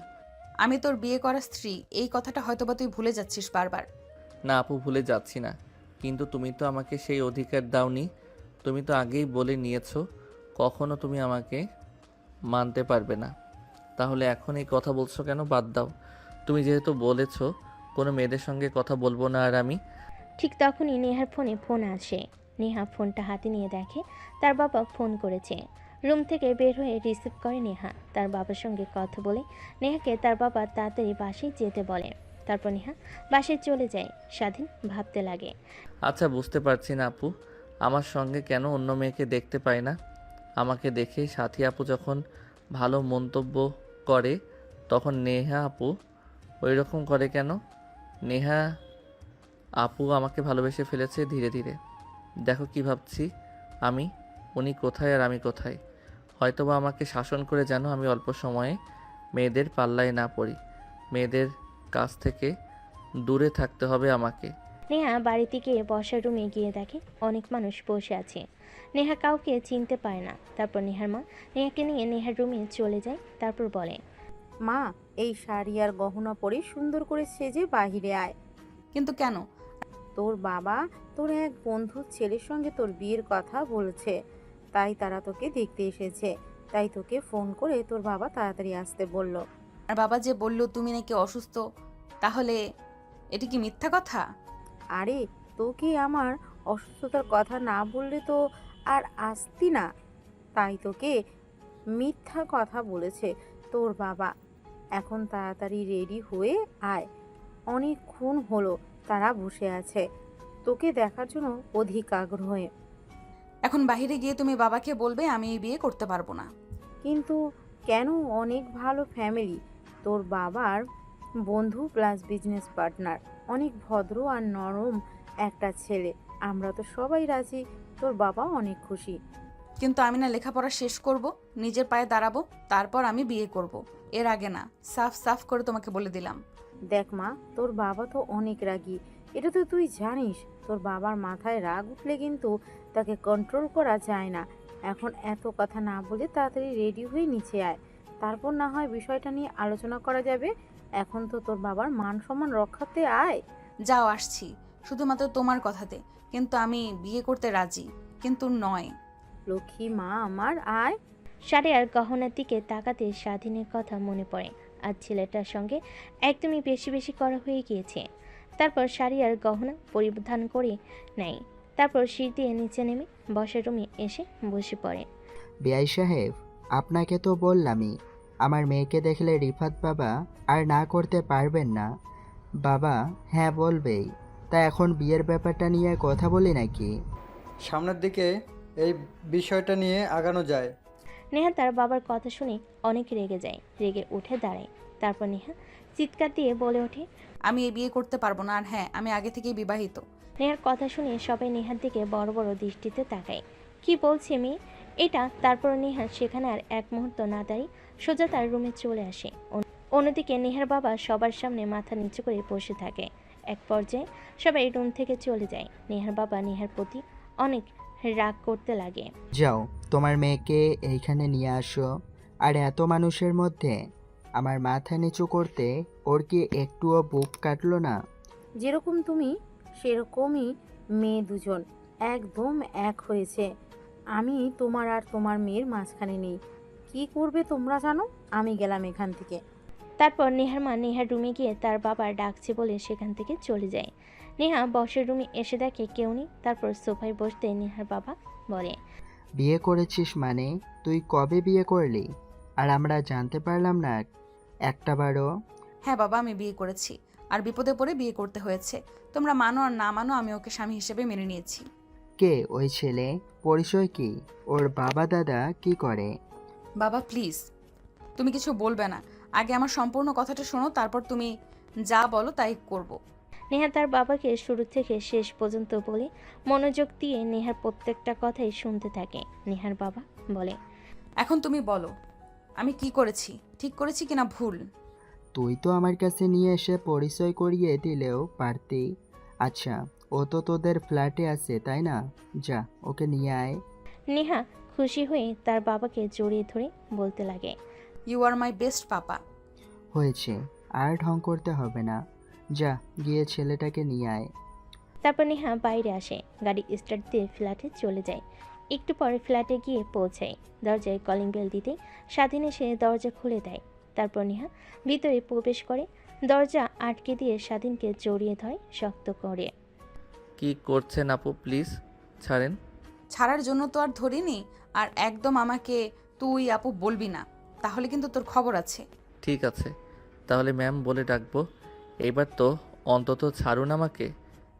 আমি তোর বিয়ে করা স্ত্রী, এই কথাটা হয়তোবা তুই ভুলে যাচ্ছিস বারবার। না আপু ভুলে যাচ্ছি না, কিন্তু তুমি তো আমাকে সেই অধিকার দাওনি। তুমি তো আগেই বলে নিয়েছো কখনো তুমি আমাকে মানতে পারবে না, তাহলে এখন এই কথা বলছো কেন? বাদ দাও, তুমি যেহেতু বলেছো কোনো মেয়েদের সঙ্গে কথা বলবো না আর আমি। ঠিক তখনই নেহার ফোনে ফোন আসে। নেহা ফোনটা হাতে নিয়ে দেখে তার বাবা ফোন করেছে। রুম থেকে বের হয়ে রিসিভ করে নেহা। তার বাবার সঙ্গে কথা বলে নেহাকে তার বাবা তাড়াতাড়ি বাসায় যেতে বলে। তারপর নেহা বাসায় চলে যায়। স্বাধীন ভাবতে লাগে। আচ্ছা বুঝতে পারছি না আপু, আমার সঙ্গে কেন অন্য মেয়েকে দেখতে পায় না? আমাকে দেখে সাথী আপু যখন ভালো মন্তব্য করে তখন নেহা আপু ওই রকম করে কেন? নেহা আপু আমাকে ভালোবেসে ফেলেছে ধীরে ধীরে। দেখো কি ভাবছি আমি, উনি কোথায় আর আমি কোথায়। হয়তোবা আমাকে শাসন করে যেন আমি অল্প সময়ে মেয়েদের পাল্লায় না পড়ি। মেয়েদের কাছ থেকে দূরে থাকতে হবে আমাকে। নেহা বাড়িতে গিয়ে বসার রুমে গিয়ে দেখে অনেক মানুষ বসে আছে। নেহা কাউকে চিনতে পারে না। তারপর নেহার মা নেহাকে নিয়ে নেহার রুমে চলে যায়। তারপর বলে, মা, এই শাড়ি আর গহনা পরে সুন্দর করে সেজে বাহিরে আয়। কিন্তু কেন? তোর বাবা তোর এক বন্ধুর ছেলের সঙ্গে তোর বিয়ের কথা বলেছে, তাই তারা তোকে দেখতে এসেছে। তাই তোকে ফোন করে তোর বাবা তাড়াতাড়ি আসতে বলল। আর বাবা যে বলল তুমি নাকি অসুস্থ, তাহলে এটা কি মিথ্যা কথা? আরে, তোকে আমার অসুস্থতার কথা না বললে তো আর আসতি না, তাই তোকে মিথ্যা কথা বলেছে তোর বাবা। এখন তাড়াতাড়ি রেডি হয়ে আয়, অনেকক্ষণ হলো তারা বসে আছে তোকে দেখার জন্য অধিক আগ্রহে। এখন বাইরে গিয়ে তুমি বাবাকে বলবে আমি এই বিয়ে করতে পারবো না। কিন্তু কেন? অনেক ভালো ফ্যামিলি, তোর বাবার বন্ধু প্লাস বিজনেস পার্টনার, অনেক ভদ্র আর নরম একটা ছেলে। আমরা তো সবাই রাজি, তোর বাবা অনেক খুশি। কিন্তু আমি না লেখাপড়া শেষ করব, নিজের পায়ে দাঁড়াবো, তারপর আমি বিয়ে করব, এর আগে না। সাফ সাফ করে তোমাকে বলে দিলাম। দেখ মা, তোর বাবা তো অনেক রাগী, এটা তো তুই জানিস। তোর বাবার মাথায় রাগ উঠলে কিন্তু তাকে কন্ট্রোল করা যায় না। এখন এত কথা না বলে তাড়াতাড়ি রেডি হয়ে নিচে আয়, তারপর না হয় বিষয়টা নিয়ে আলোচনা করা যাবে। এখন তো তোর বাবার মান সম্মান রক্ষাতে আয়। যাও, আসছি, শুধুমাত্র তোমার কথাতে। কিন্তু আমি বিয়ে করতে রাজি, কিন্তু নয়। লক্ষ্মী মা আমার, আয়। শাড়ি আর গহনার দিকে তাকাতে স্বাধীনের কথা মনে পড়ে। আর ছেলেটার সঙ্গে একদমই বেশি বেশি করা হয়ে গিয়েছে। তারপর শাড়ি আর গহনা পরিধান করে নেয়। তারপর সিঁড়ি দিয়ে নিচে নেমে বসার রুমে এসে বসে পড়ে। বিআই সাহেব, আপনাকে তো বললামই আমার মেয়েকে দেখলে রিফাত বাবা আর না করতে পারবেন না। বাবা হ্যাঁ বলবেই। তা এখন বিয়ের ব্যাপারটা নিয়ে কথা বলি নাকি? সামনের দিকে এই বিষয়টা নিয়ে আগানো যায়। নেহা তার বাবার কথা শুনে অনেক রেগে যায়। রেগে উঠে দাঁড়ায়। তারপর নেহা চিৎকার দিয়ে বলে ওঠে, আমি এই বিয়ে করতে পারবো না। আর হ্যাঁ, আমি আগে থেকেই বিবাহিত। নেহার কথা শুনে সবাই নেহার দিকে বড় বড় দৃষ্টিতে তাকায়। কি বলছে মেয়ে এটা? তারপর নেহা সেখানে আর এক মুহূর্ত না দাঁড়িয়ে সোজা তার রুমে চলে আসে। অন্যদিকে নেহার বাবা সবার সামনে মাথা নিচু করে বসে থাকে। এক পর্যায়ে সবাই রুম থেকে চলে যায়। নেহার বাবা নেহার প্রতি অনেক রাগ করতে লাগে। যাও, তোমার মেয়েকে এইখানে নিয়ে আসো। আর এত মানুষের মধ্যে আমার মাথা নিচু করতে ওর কি একটুও বুক কাটলো না? যেরকম তুমি সেরকমই মেয়ে, দুজন একদম এক হয়েছে। আমি তোমার আর তোমার মেয়ের মাঝখানে নেই। কি করবে তোমরা জানো, আমি গেলাম এখান থেকে। তারপর নেহার মা নেহার রুমে গিয়ে তার বাবা ডাকছে বলে সেখান থেকে চলে যায়। নেহা বসের রুমে এসে দেখে কেউ নেই। তারপর সোফায় বসতে নেহার বাবা বলে, বিয়ে করেছিস মানে? তুই কবে বিয়ে করলি? আর আমরা জানতে পারলাম না একটাবারও? হ্যাঁ বাবা, আমি বিয়ে করেছি, আর বিপদে পড়ে বিয়ে করতে হয়েছে। তোমরা মানো আর না মানো, আমি ওকে স্বামী হিসেবে মেনে নিয়েছি। কে ওই ছেলে? পরিচয় কি? ওর বাবা দাদা কি করে? বাবা প্লিজ, তুমি কিছু বলবে না। আগে আমার সম্পূর্ণ কথাটা শোনো, তারপর তুমি যা বলো তাই করব। নেহা তার বাবাকে শুরু থেকে শেষ পর্যন্ত বলে মনোযোগ দিয়ে নেহার প্রত্যেকটা কথাই শুনতে থাকে। নেহার বাবা বলে, এখন তুমি বলো, আমি কি করেছি, ঠিক করেছি কিনা ভুল? তুই তো আমার কাছে নিয়ে এসে পরিচয় করিয়ে দিলেও পারতি। আচ্ছা, ও তো তোদের ফ্ল্যাটে আছে তাই না? যা, ওকে নিয়ে আয়। নেহা খুশি হয়ে তার বাবাকে জড়িয়ে ধরে বলতে লাগে, ইউ আর মাই বেস্ট পাপা। হয়েছে, আর ঢং করতে হবে না। যা, গিয়ে ছেলেটাকে নিয়ে আয়। তারপর নেহা বাইরে আসে, গাড়ি স্টার্ট দিয়ে ফ্ল্যাটে চলে যায়। একটু পরে ফ্ল্যাটে গিয়ে পৌঁছায়। দরজায় কলিং বেল দিতে স্বাধীন এসে দরজা খুলে দেয়। তারপর নেহা ভিতরে প্রবেশ করে দরজা আটকে দিয়ে স্বাধীনকে জড়িয়ে ধরে শক্ত করে। কি করছেন আপু, প্লিজ ছাড়েন। ছাড়ার জন্য তো আর ধরিনি, আর একদম আমাকে তুই আপু বলবি না, তাহলে কিন্তু তোর খবর আছে। ঠিক আছে, তাহলে ম্যাম বলে ডাকবো। এবার তো অন্তত ছাড়ুন আমাকে।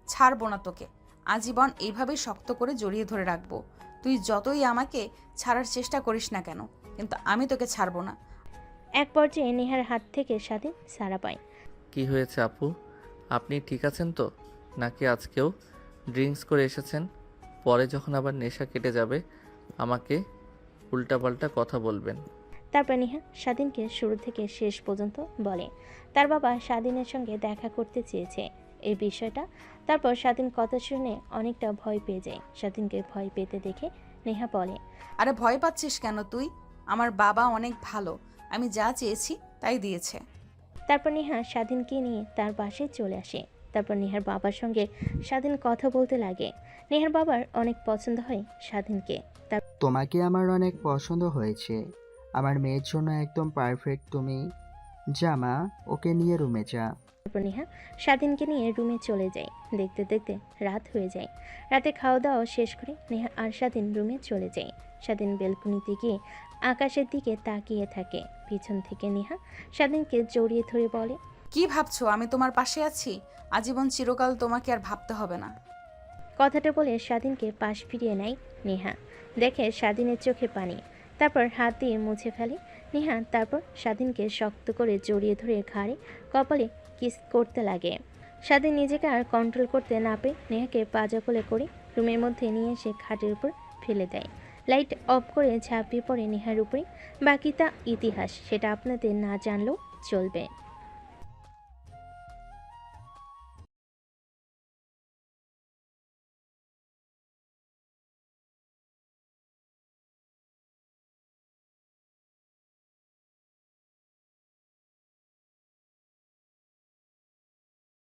ছাড়বো না তোকে, আজীবন এইভাবেই শক্ত করে জড়িয়ে ধরে রাখবো। তুই যতই আমাকে ছাড়ার চেষ্টা করিস না কেন, কিন্তু আমি তোকে ছাড়বো না। এক পর্যায়ে নেহার হাত থেকে স্বাধীন ছাড়া পায়। কি হয়েছে আপু, আপনি ঠিক আছেন তো? নাকি আজকেও ড্রিঙ্কস করে এসেছেন? পরে যখন আবার নেশা কেটে যাবে আমাকে উল্টাপাল্টা কথা বলবেন। তারপর নেহা স্বাধীনকে শুরু থেকে শেষ পর্যন্ত বলে তার বাবা স্বাধীনের সঙ্গে দেখা করতে চেয়েছে এই বিষয়টা। তারপর স্বাধীন কথা শুনে অনেকটা ভয় পেয়ে যায়। স্বাধীনকে ভয় পেতে দেখে নেহা বলে, আরে ভয় পাচ্ছিস কেন তুই? আমার বাবা অনেক ভালো, আমি যা চেয়েছি তাই দিয়েছে। তারপর নেহা স্বাধীনকে নিয়ে তার বাসায় চলে আসে। তারপর নেহার বাবার সঙ্গে স্বাধীন কথা বলতে লাগে। নেহার বাবার অনেক পছন্দ হয় স্বাধীনকে। তোমাকে আমার অনেক পছন্দ হয়েছে। আমার মেয়ের জন্য একদম পারফেক্ট তুমি। যা মা, ওকে নিয়ে রুমে যা। তারপর নেহা স্বাধীনকে নিয়ে রুমে চলে যায়। দেখতে দেখতে রাত হয়ে যায়। রাতে খাওয়া দাওয়া শেষ করে নেহা আর স্বাধীন রুমে চলে যায়। স্বাধীন বেলকনিতে গিয়ে আকাশের দিকে তাকিয়ে থাকে। পিছন থেকে নেহা স্বাধীনকে জড়িয়ে ধরে বলে, কি ভাবছো আমি তোমার পাশে আছি? আজীবন চিরকাল তোমাকে আর ভাবতে হবে না। কথাটা বলে স্বাধীনকে পাশ ফিরিয়ে নেয় নেহা। দেখে স্বাধীনের চোখে পানি। তারপর হাত দিয়ে মুছে ফেলে নেহা। তারপর স্বাধীনকে শক্ত করে জড়িয়ে ধরে ঘাড়ে কপালে কিস করতে লাগে। স্বাধীন নিজেকে আর কন্ট্রোল করতে না পেরে নেহাকে পাজা কোলে করে রুমের মধ্যে নিয়ে এসে খাটের উপর ফেলে দেয়। লাইট অফ করে ঝাঁপিয়ে পড়ে নেহার উপরে। বাকিটা ইতিহাস, সেটা আপনাদের না জানলেও চলবে।